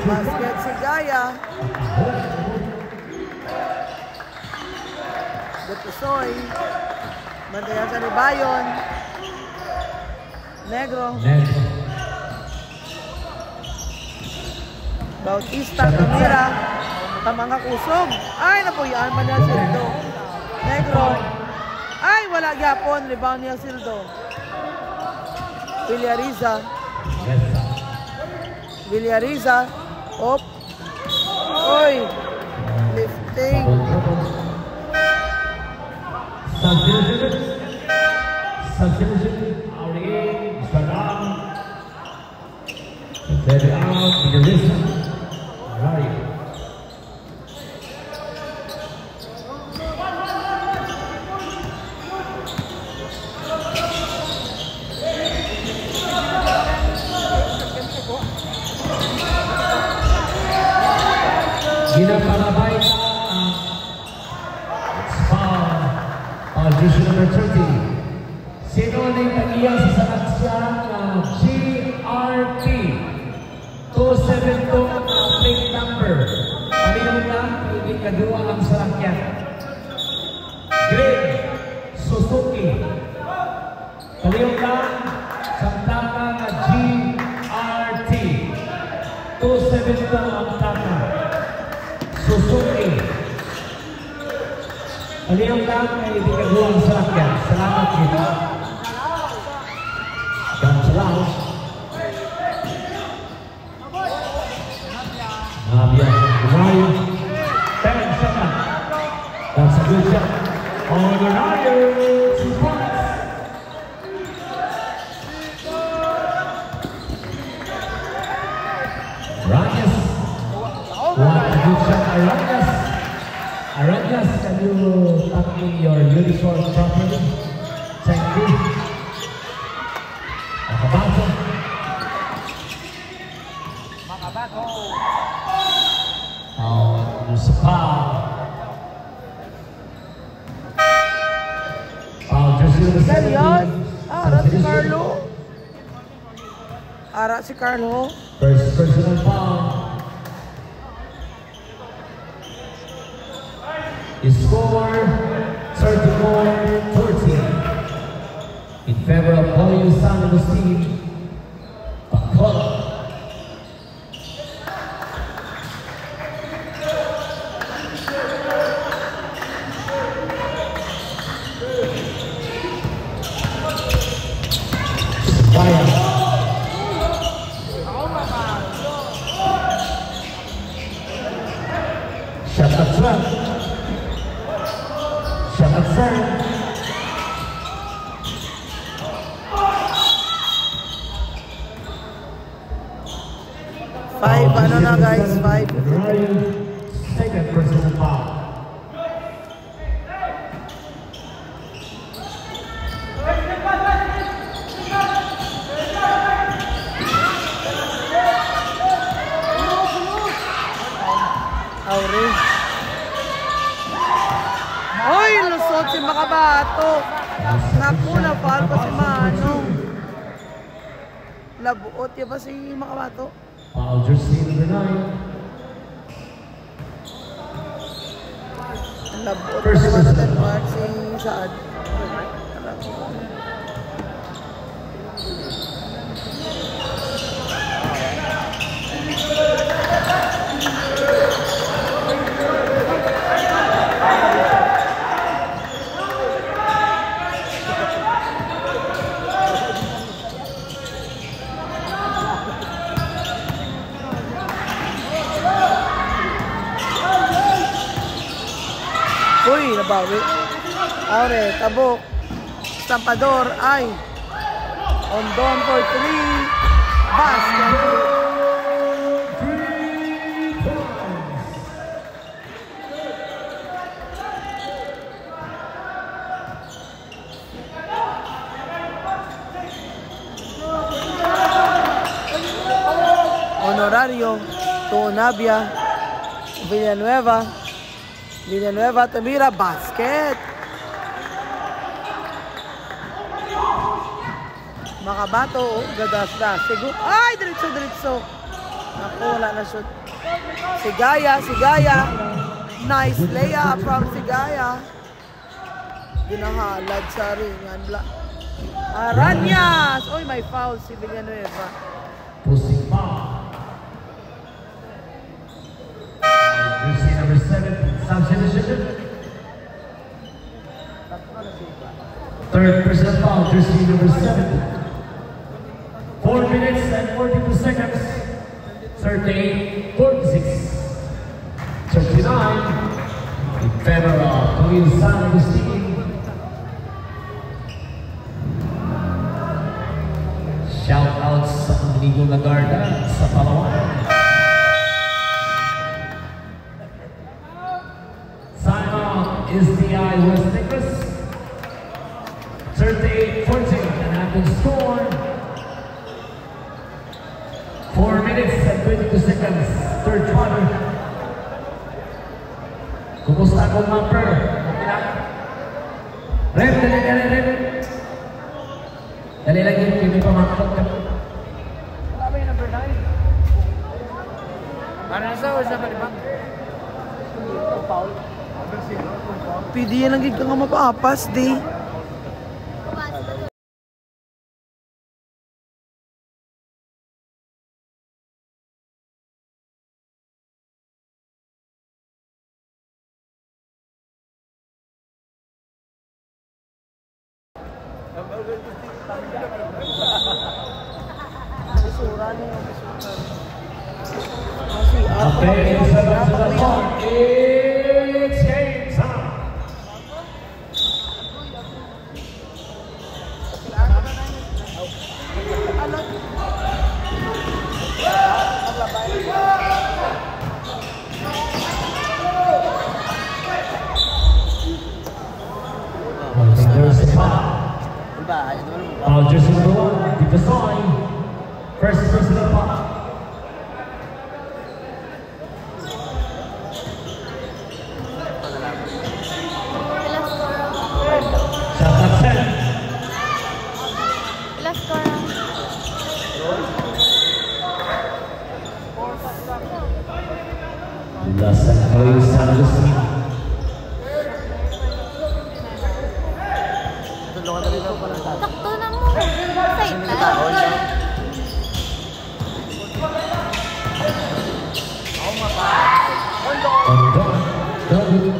Basket Sigaya. Depusoy. Bantayan sa Ribayon. Negro. Bautista, Camira. Tamang kakusog. Ay, napuyaan pa niya Sildo. Negro. Ay, wala gyapon. Rebound niya Sildo. Villariza. Villariza. Op. Oy. Lifting.
Substitution. Aurelien. Salam. Very out. Villariza. Right. Ginapalabay na it's foul. Position number 30. Sino na yung tag-iyang sa sanaksya na GRT 272 plate number. Paminong lang, ikadua ang salakyan. Greg Suzuki. Paliyong lang, sa taka na GRT 272 ang taka. Suzuki. Paliyong lang ay ikadua ang salakyan. Salamat kita. Gansalang. Nabia, Ryan, 10 seconds. That's a good shot. On the Ryan, 2 points. Reyes. What a good shot, Reyes. Reyes, can you tuck in your uniform properly? Thank you. Makabato.
Makabato.
There's a foul. Foul, jersey number 17.
Ara si Carlo. Ara si Carlo.
First personal foul. The score 34-14 in favor of Polio San Agustin. Bacola.
5, ano na guys, 5.
Second personal foul.
Aure. Oy, lusot si Makabato. Naku, na-foul pa si Manong. Labuot ya ba si Makabato?
Foul jersey number 9.
Labuot pa si Makabato Mark si Saad. Uy, nabawi. Aure, tabok. Stampador, ay. Ondon for 3. Basket. Honorario to Navia. Villanueva. Villanueva, Tamira, basket. Makabato, gadas-das. Ay, diretso. Naku, wala na shoot. Sigaya. Nice layup from Sigaya. Ginahalad sa ringan. Aranyas! Oy, may foul si Villanueva.
Pushing foul. Jersey number 7, substitution. Third personal foul, jersey number 7. 4 minutes and 42 seconds. 38, 46. 39. In favor of Tuwil San Agustin. Shout out sa Ligo Lagarda sa Palawan. Sign off is the West Nicholas. 38-14 and Athens score. 4 minutes and 22 seconds. Third quarter. Kumusta akong number? Rep, dali. Dali lang yun, kami pamakot ka. Wala ba yung number 9? Para nasa o sa palibang? Paul.
PD yan ang gig ka nga mapapas, di.
Okay, it's game time. There's a foul. Foul jersey number 1, keep the sign. First personal foul. Belasan kali San Agustin.
Takto na mo.
Ondon, David,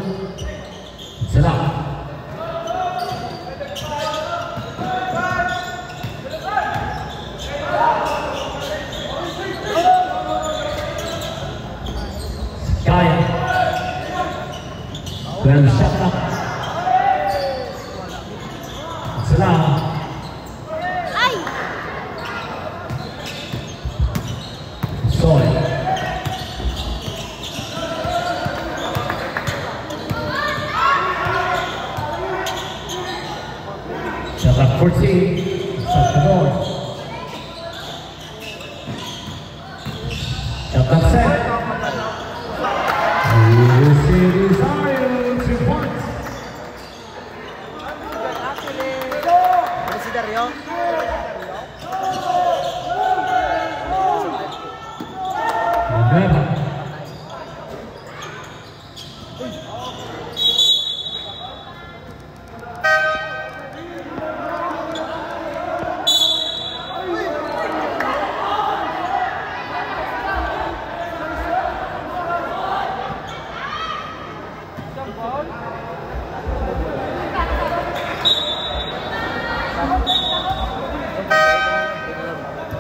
Salam. Kaya. Well shot up. Salam.
Ay!
Soy. Shot at 14. Shot the ball. Shot at 7. UC Rosario, 2 points.
Ano si Dario?
Nueva.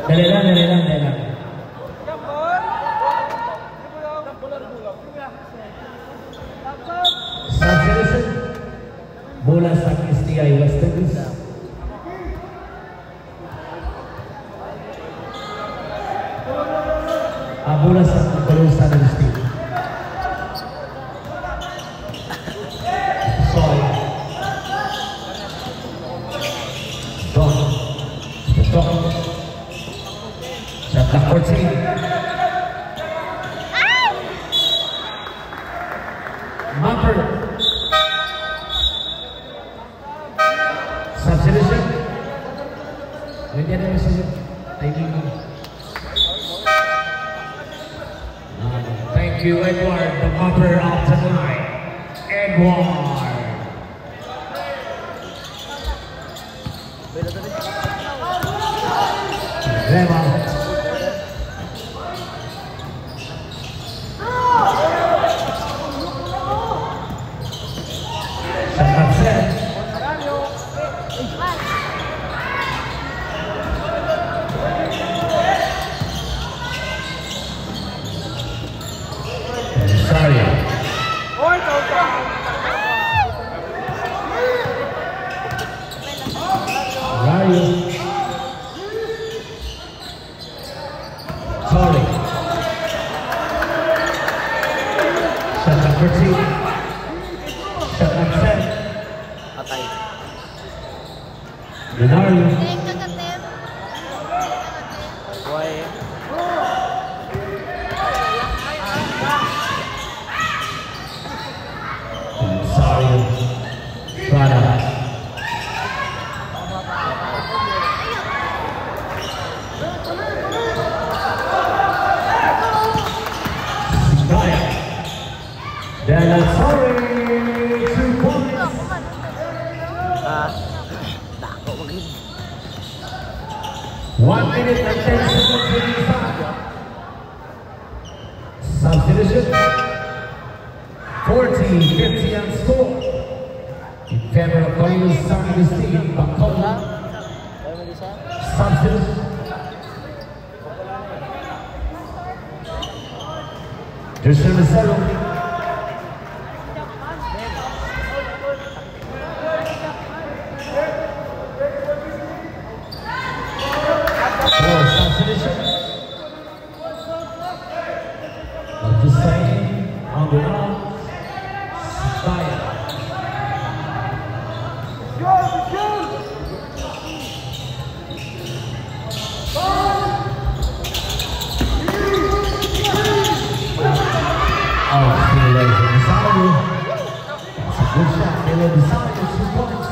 Dali lang. Substitution. Bola sa STI West Indies. Bola sa Balusan ng Steve. Sorry. Stop. Shot clock 14. Mapper. Substitution. Ganyan na sa timing. Thank you, Edward, the mapper of tonight. Edward. Rema. Sorry. Shot number 2. Shot number 7.
Patay.
Leonardo.
Why?
Sorry. Prada. Then sorry, 2 points.
Dako, wag yun.
1 minute and 10 seconds to the time. Substitution. 40-50 on score. In favor of Korean San Agustin, Bacola. Substitution. Justin Marcelo. Substitution. Just saying, on the arm, fire. Oh, Taylor Rosario. That's a good shot. Taylor Rosario, 2 points.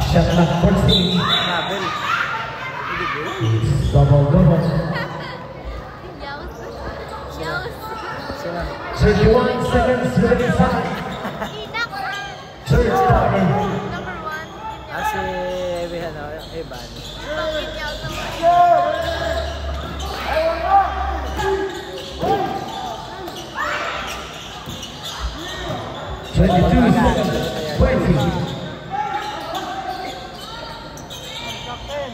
Shot clock 14. It's double. 31 seconds remaining time. Third quarter.
Si Evan.
22 seconds. 20.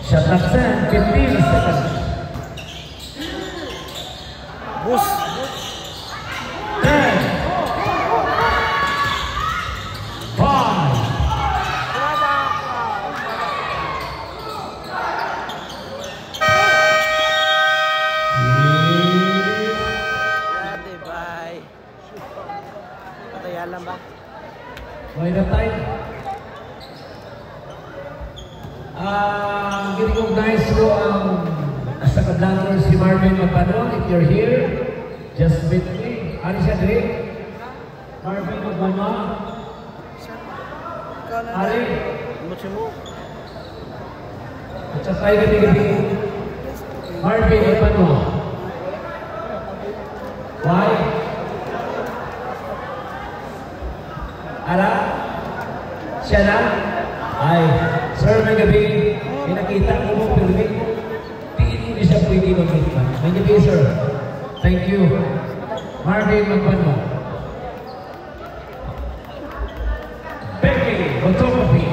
Shot clock 10. 15 seconds.
Bus.
10,
alam ba?
Why the time? Recognize ko ang sa kadlator si Marvin Magbanwa. If you're here, just meet me. Ano siya, Dre? Marvin Magbanwa.
Ikaw na
Ari.
Mutsi mo.
At sa tayo gabi-gabi. Marvin Magbanwa. Why? Ara? Siya na? Ay, sir, may gabi. Pinakita ko mo, pero hindi siya pwede mag-meet. May gabi, sir. Thank you. Marvin Magbanwa. Becky, photography.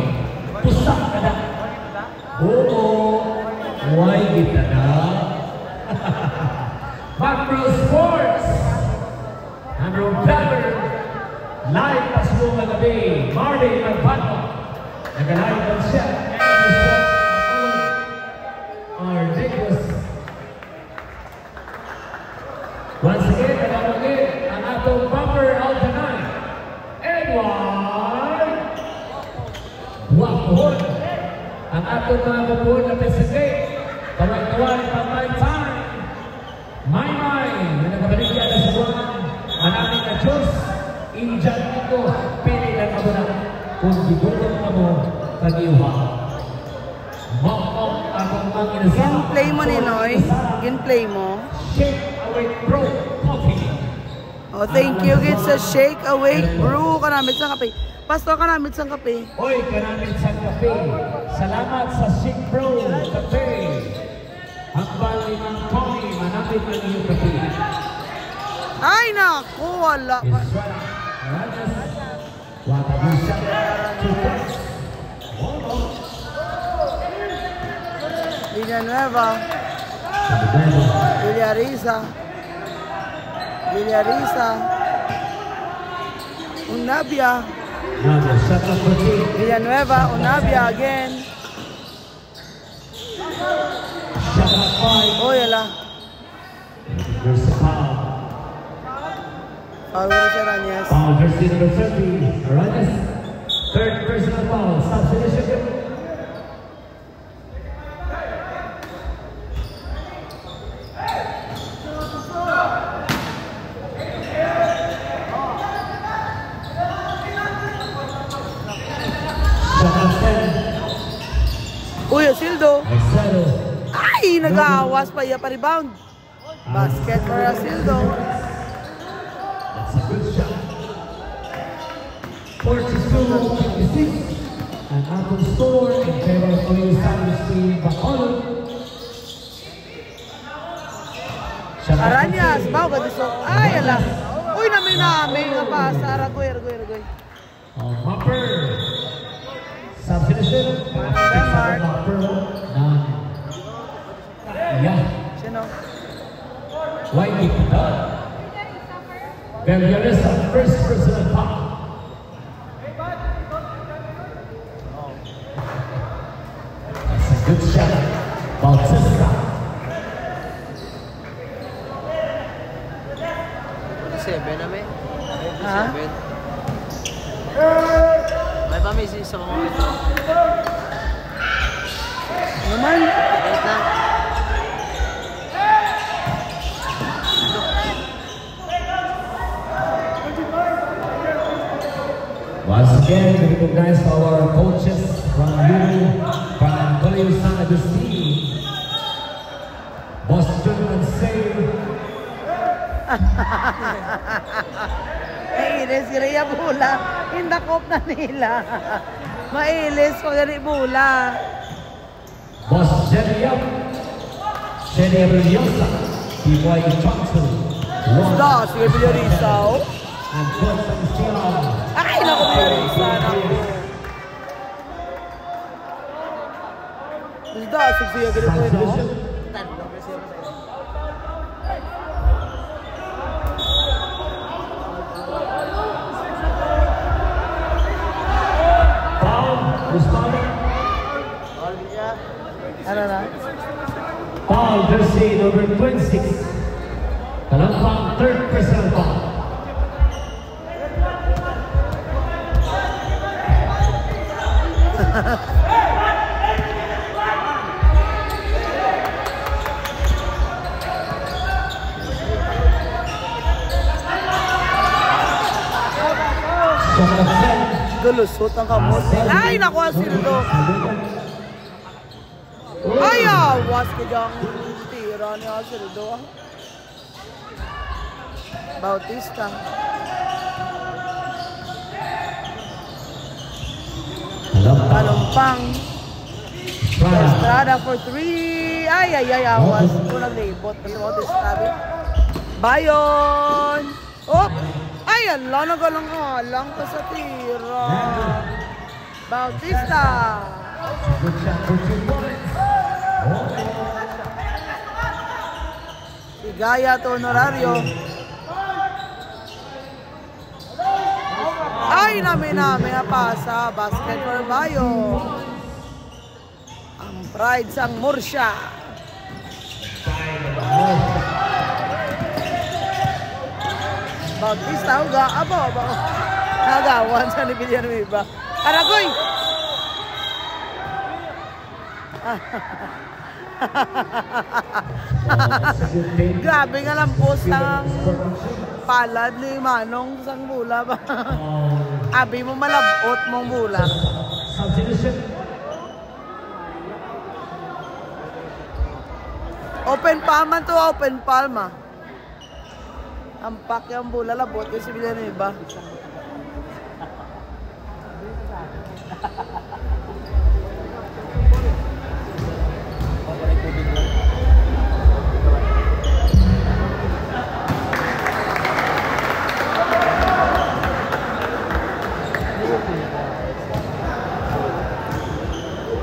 Pusak ka na. Oo. Why kita na? Macro Sports. Andrew Blabber. Live pas mo magabi. Marvin Magbanwa. Nag-live pa siya. Our Nicholas. Once again, nagawagin ang atong bumper out the night. Edward Wapuhon. Ang atong mga bubuhon na pesagay. Tawag-tawag pa my time. My mind. Na nagabalik yan na sa buwan. Manaming na Diyos. Injan ito. Pili lang ako na. Kung gibulong ka mo, kag-iwa. Mokok akong mga inasal.
Ginplay mo ni Noy. Ginplay mo.
Shake Awake Brew Coffee.
Oh, thank you. It's a Shake Awake Brew. Kanamit sa kape. Pastor, kanamit sa kape.
Oy, kanamit sa kape. Salamat sa Shake Brew Cafe. Hambal ni Mang Tony, manapit ng iyong kape.
Ay, naku, wala. Villanueva. Villarisa. Unabia. Villanueva, Unabia again. Oh, yala. Foul siya, Ranyas.
Foul, jersey number 30, Ranyas. Third personal foul, substitution.
Uy, Asildo. Ay, nag-aawas pa iya pa rebound. Basket for Asildo.
That's a good shot. 42-56. An Apple score in favor of the Spanish team, Bacolod.
Aranyas, bao ba diso? Ay, ala. Uy, namin. Nga pa, Sara, goy.
Bumper. Substitution.
Denmark.
Bumper. Yeah.
Sino?
Why keep it up? Belgianista, first personal foul. That's a good shot. Bautista.
7 na may.
Ha?
7. May pa may sa mga ito.
Naman.
Wait lang.
Once again, we recognize our coaches from Euro, from Antonio San Agustin, Boston and Save.
Mailis, kaya bula. Hindakop na nila. Mailis, pag gani bula.
Boss Jerry Brillosa, P.Y. Johnson,
Isda, sige Villarisa, oh.
and Constantine.
Ay, naku, Villarisa, naku. Isda, sige Villarisa, no? Ano na?
Foul, jersey number 26. Talampang third personal foul.
Gulusot ang kamot. Ay, nakuha sildo. Ay, awas ka diyang tira niya sildo. Bautista. Palumpang. Estrada for 3. Ay, awas. Kulang libot. Bautista. Bayon. Oh! Ay, ala, nagalang-alang ka sa tira. Bautista. Sigaya to honorario. Ay, nami pasa. Basket for Bayon. Ang pride sang Murcia. Bautista, uga, abo. Nagawan sa nibilyan mo iba. Aragoy! Grabe nga lampos ang palad ni Manong sang bula ba? Abi mo malabot mong bula. Open palm to, open palm. Ampak yung bula labot yung sibilyan ng iba.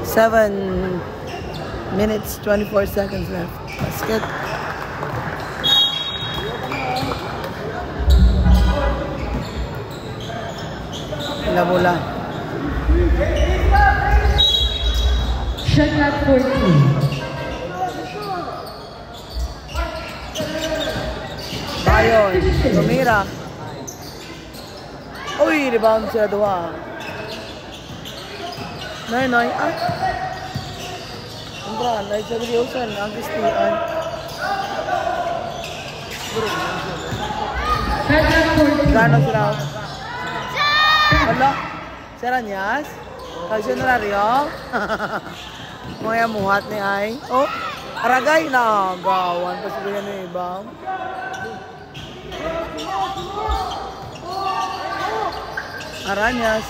Seven minutes, 24 seconds left. Basket. Bola.
Shot clock 14.
Bayon, tumira. Uy, rebound sila dua. Nay, ah. Kumpra, nay sa bilyosan, ang kistian.
Shot clock 14.
Gano'n sila? Hala, Seranyas? Kasi honorario? Mga muhat ni ay. Oh, aragay na. Gawan pa sabihin ng iba. Aranyas.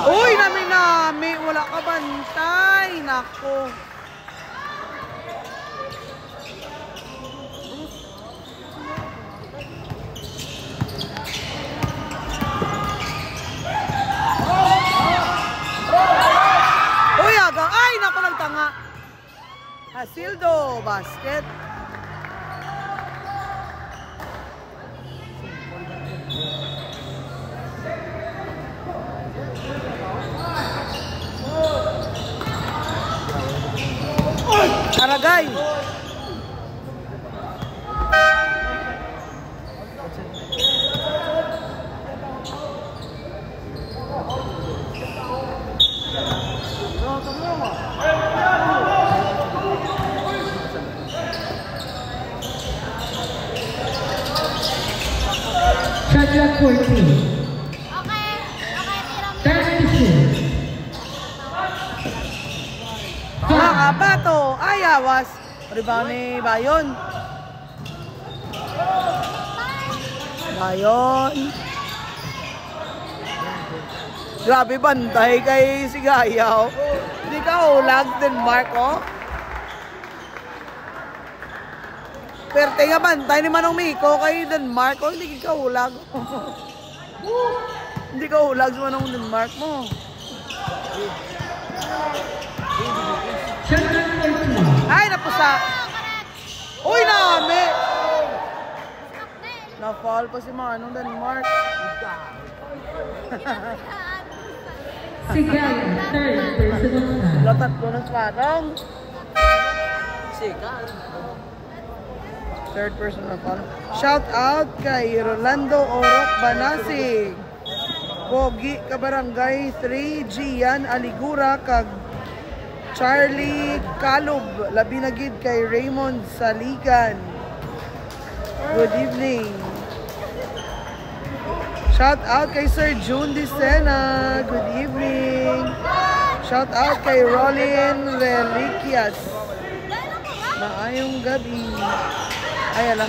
Uy, nami. Wala ka bantay. Nako. Ay, naku, nagtanga. Hasildo, basket. Aragay.
Shot clock 14.
Okay,
Time.
Mga kabato. Ay, awas. Rebound ni Bayon. Bayon. Grabe bantay kay Sigayaw. Hindi ka ulag, Denmark, oh. Perte nga bantay ni Manong Miko kay Denmark, oh. Hindi ka ulag. Hindi ka ulag sa Manong Denmark mo. Ay, napusa. Uy, nami. Na-fall pa si Manong Denmark.
Sigaya, third personal foul.
Latat ko ng Manong. Third personal foul. Shout out kay Rolando Orok Banasig. Pogi Kabarangay 3, Gian Aligura kag Charlie Kalub, labi na gid kay Raymond Saligan. Good evening. Shout out kay Sir June Dicena. Good evening. Shout out kay Rolin Reliquias. Maayong gabi. Ay, ala.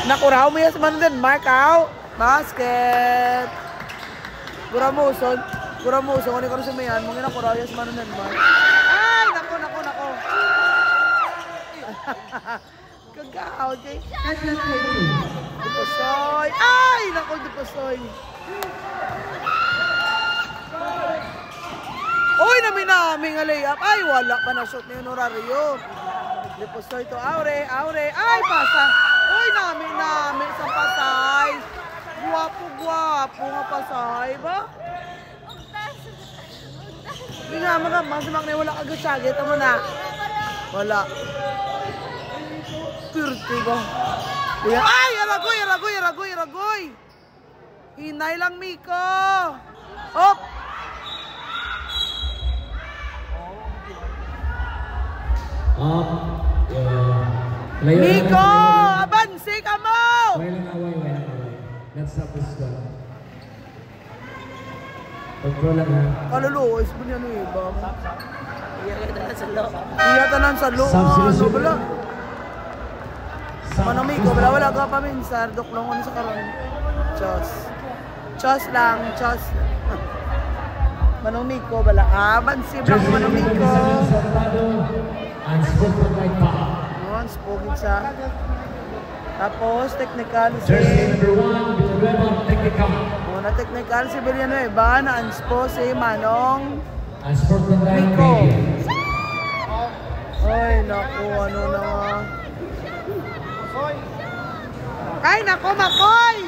Nakuraw mo yan sa manunan, Mark, out. Basket. Gura mo usod. Kung ikaw sa mayan, mong nakuraw yan sa manunan, Mark. Ay, nako. Kagaw, okay? Dupasoy. Ay, nako, Dupasoy. Uy, namin nga layup. Ay, wala pa na shoot na yung horario. Dupasoy to. Aure. Ay, pasa. Uy, namin sa pasay. Guwapo nga pasay ba? Hindi nga, masimak na wala kagasyagit. Tama na. Wala. Pirti ba? Ay, aragoy. Hinay lang, Miko. Op. Miko, abansi ka mo.
Walang away. Let's stop this one. Control lang ha.
Kaluluos po niya nung iba. Iyatanan sa loob. Wala. Manong Miko, wala ka pa minsan. Doklong ko sa karon. Chos lang. Manong Miko, wala. Abansi lang Manong Miko.
Unspoken like pa.
Unspoken siya. Tapos, technical si...
Jersey number 1, Villanueva, technical.
Muna technical si Villanueva, na-unspo si Manong
Unspoken like
Miko.
media.
Ay, naku, ano na nga. Ay, naku, Makoy!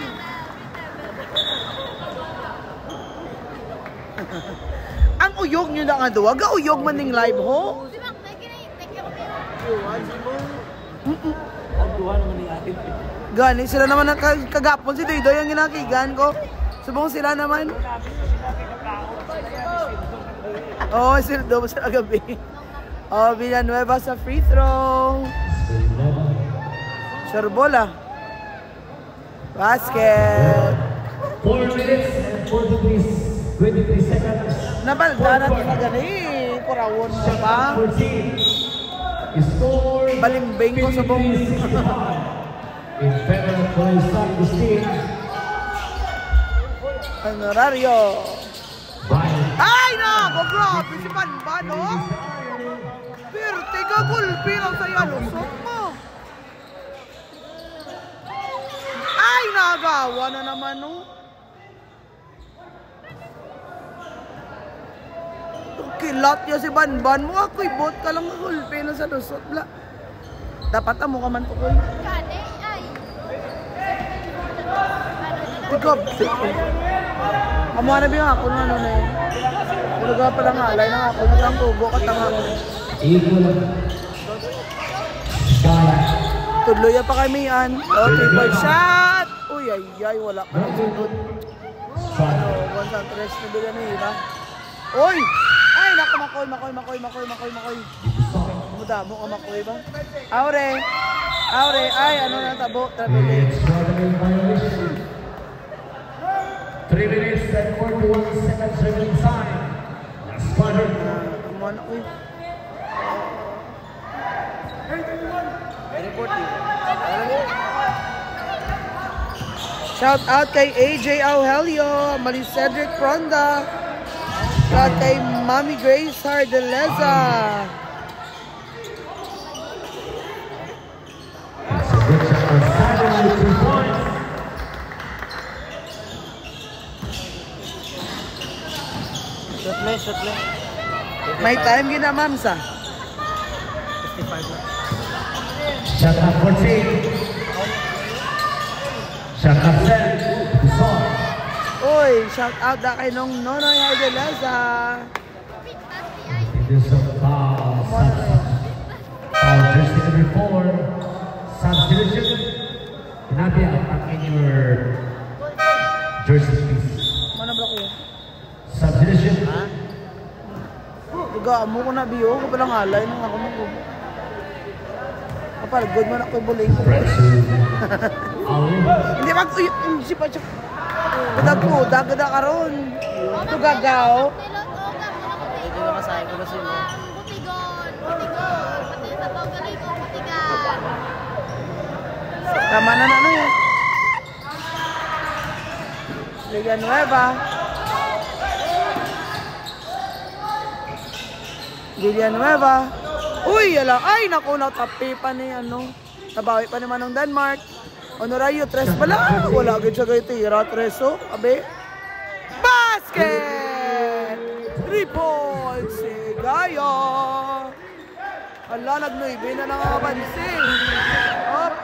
Ang uyog nyo na nga doon. Ga-uyog man ning live, ho? Gani, sila naman ang kagapon. Si Doydoy ang ginakigan ko. Subong sila naman. Oh, sildo sa gabi. Oh, Villanueva sa free throw. Sure bola. Basket.
4 minutes and 23 seconds.
Nabalda na ito na gani. Kurawon siya pa. Balimbing ko sa bong.
In favor of College San Agustin.
Ang horario. Ay na! Grabe si Banban, no? Pirte ka, gulpi lang sa yalusok mo. Ay, nagawa na naman, no? Kilat niya si Banban mo. Ako'y bot ka lang gulpi lang sa lusot. Dapat mo ka man to, Koy. Ikaw, amuha na bilang ako na nun eh. Pulaga pa lang alay na ako. Naglang tubo ka tanga. Tuloy pa kami yan. Oh, triple shot! Uy, ay, wala pa ng sunod. Ano, 1-3 na bila na iba. Uy! Ay, naku, makoy. Mudamo ka makoy ba? Aure, ay, ano na tabo? Travel
3 minutes and 41 seconds remaining time. Last quarter.
Kumana ko eh. Shout out kay AJ Auhelio, Marie Cedric Fronda. Shout kay Mami Grace Hardeleza.
Shot lang.
May time gina, Mamsa.
55 lang.
Shot up 14. Shot up 7.
Uy, shout out na kay nung Nonoy Hardeleza.
It is a foul. Foul jersey number 4. Substitution. Nadia, attack in your jersey, please.
Mana ba ko yun?
Substitution.
Tuga mo ko na biyo. Ko palang halay nung ako mo. Kapal, good mo na ko yung buling ko.
Pressure.
Hindi Uy, si pa siya. Dadag karon. Ito gagaw.
Hindi na masahin ko na sila.
Butigon. Pati sa paggaling ko, butigan.
Tama na ano eh. Villanueva. Villanueva. Uy, yala. Ay, naku, natapi pa ni ano. Nabawi pa ni Manong Denmark. Honorario, 3 pala. Wala agad siya kayo tira. 3 oh. Abe. Basket! 3 points. Si Gaya. Hala, nag-9 na nangangapansin. Up.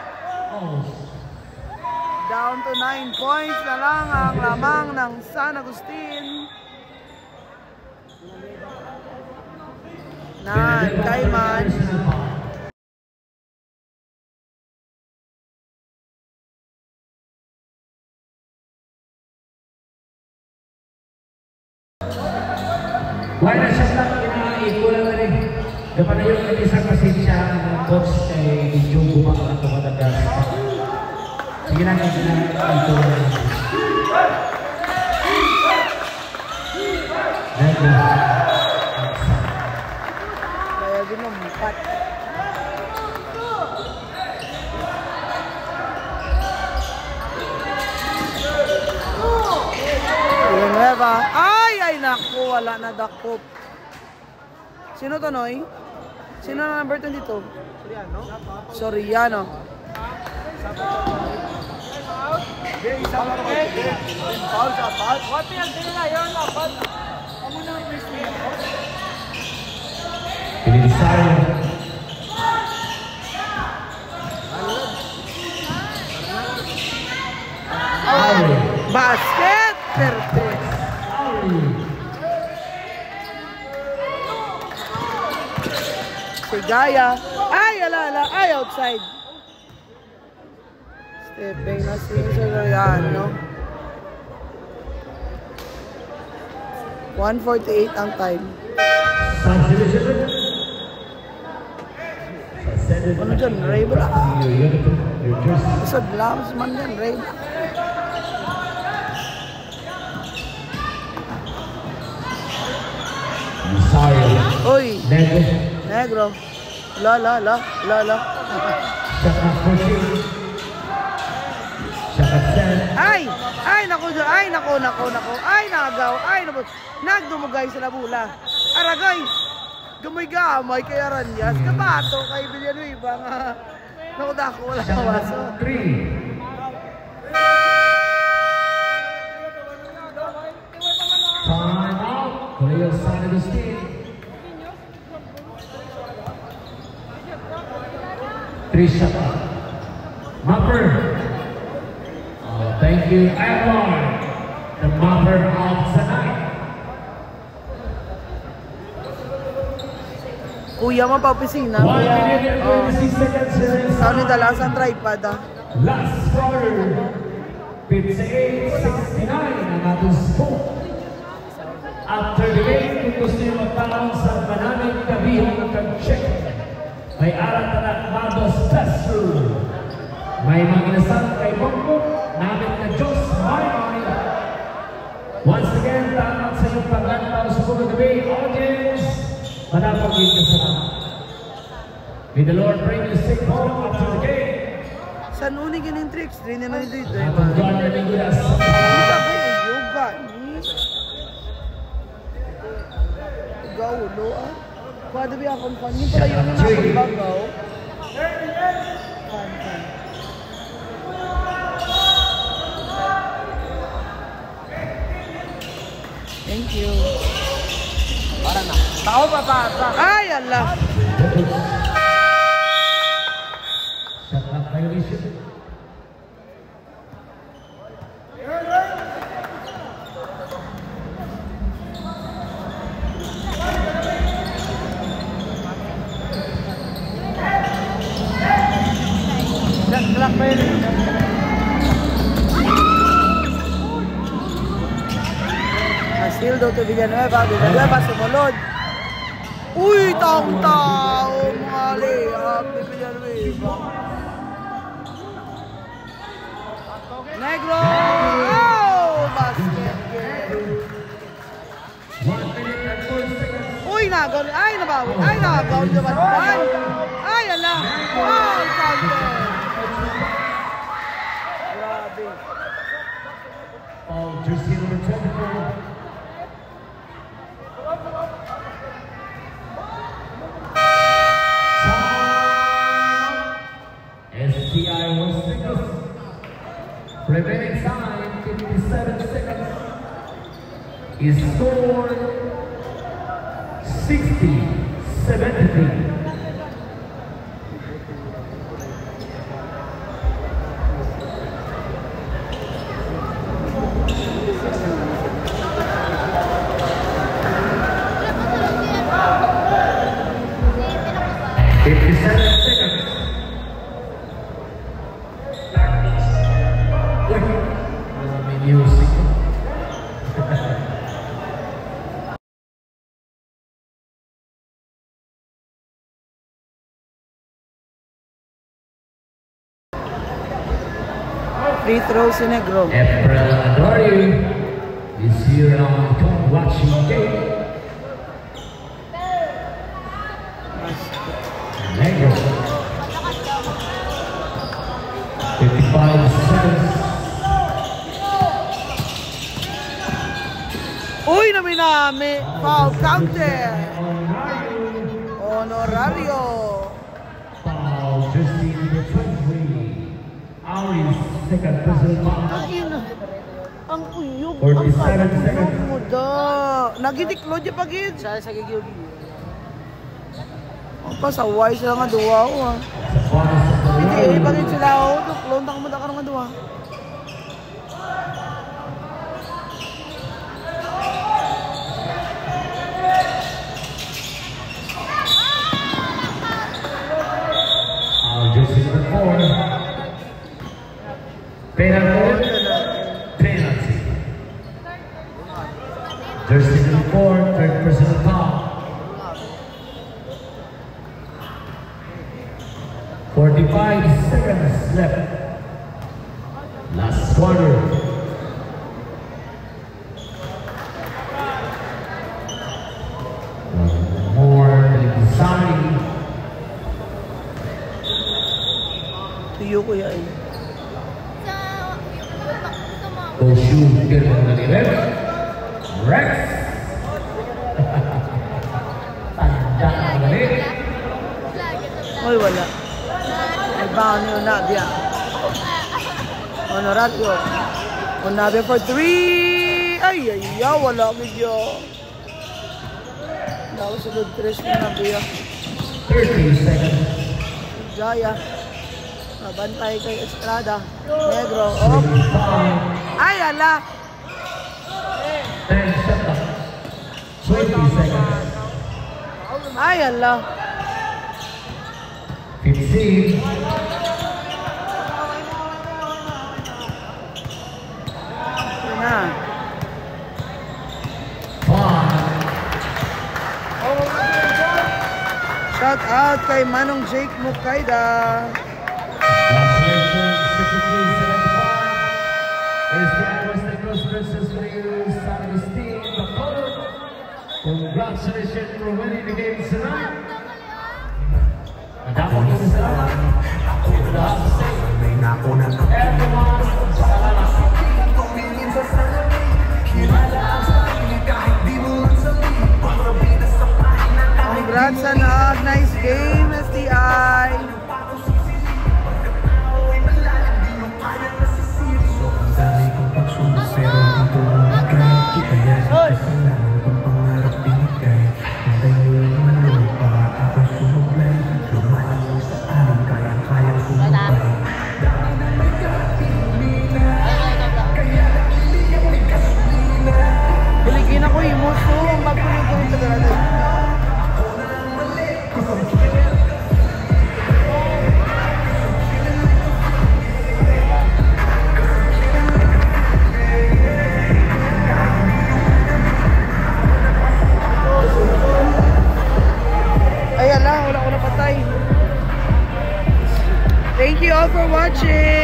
Down to 9 points na lang ang lamang ng San Agustin. Kaiman.
Wala siya lang inaikulan na rin. Dapat na yung isang pasensya ng coach ay medyo bumaka ito matagas. Sige lang yung ito.
Kaya ginampat. Villanueva. Ay, naku, wala na dakop. Sino to, Noy? Sino na number 22? Soriano.
Pilisayo.
Basket! Perfect. Si Gaya. Ay, ala. Ay, outside. Stepping na si Soriano. 1:48 ang time. Ano dyan? Ray ba? Isod labs man dyan, Ray ba? Uy! Negro. La. Ay, naku. Ay, nagaw. Ay, naku. Nagdumugay sa labula. Aragay. Gamay-gamay kay Aranyas. Kabato kay Villanueva nga. Naku, dako wala kawaso.
3. Time out. Kuya San Agustin. 3 shot. Mopper. Thank you, Edward. The mopper of tonight.
Kuya mo pa opisina.
1 minute and 26 seconds.
Saan ni dalas ang tripod ah?
Last quarter. 58-69 ang ating score. After the game, kung gusto nyo magtanong sa manaming kabihan ng kag-check, may arat na Magos Classroom. May mga inasal kay Bongbong, namin na Diyos, may. Once again, tanong sa inyong paglantaw sa Buong Gabi, audience, manapagin ka sa mga. May the Lord bring you safe home after the game.
Saan unig yun yung tricks? Rin na nito ito.
At ang God na may gulas.
Kita ko yung yoga ni. Gaulo ah. Pwede ba akong fan? Yung pala yun na akong bagaw. Fan. Thank you.
Para na. Tao pa.
Ay, ala.
Shut up, violation.
Black pa yun.
Asildo to Villanueva. Villanueva sumunod. Uy, taong-tao mga layup ni Villanueva. Negro! Oh! Basket game.
1 minute and 4 seconds.
Uy, nagaw. Ay, nabawi. Ay, nagaw naman. Ay, ala. Oh, counter. Grabe.
Of jersey number 24. SCI was seconds. Remaining time 57 seconds. Is scored 60-73.
Free throw si Negro.
April Adorio is here on top watching game. Negro. 55 seconds.
Uy, naminami. Foul counter. Honorario.
Foul jersey number 23. Ari's second personal foul.
Ang uyog.
47 seconds.
Nagitiklo dyan pagid.
Sa gigil.
Pasaway sila nga duwa ko ha. Hindi, pagid sila ako. Lontang mo da ka nga duwa.
Jersey number 4. Penalty. Jersey number 4, third personal foul. 45 seconds left. Last quarter. One more inside.
Tuyo ko yan.
Go shoot, get on the left. Rex. Tanda ka galit.
Uy, wala. Ay baon ni Onabia. Honorario. Onabia for 3. Ay, wala medyo. Nakasunod 3 ni Onabia.
30 seconds.
Jaya. Mabantay kay Estrada. Negro. Oh. Ay, ala.
10 seconds. 20 seconds.
Ay, ala.
15.
Yun na.
5.
Shout out kay Manong Jake Mukaida.
Congratulations, 63-75. SCI West Negros versus Players San Agustin, Bacolod. Congratulations for winning the game tonight. Everyone,
Congrats on a nice game, STI. Biligin ako imuso ang magpunin ko yung tagalala. Ay ala, wala ko napatay. Thank you all for watching.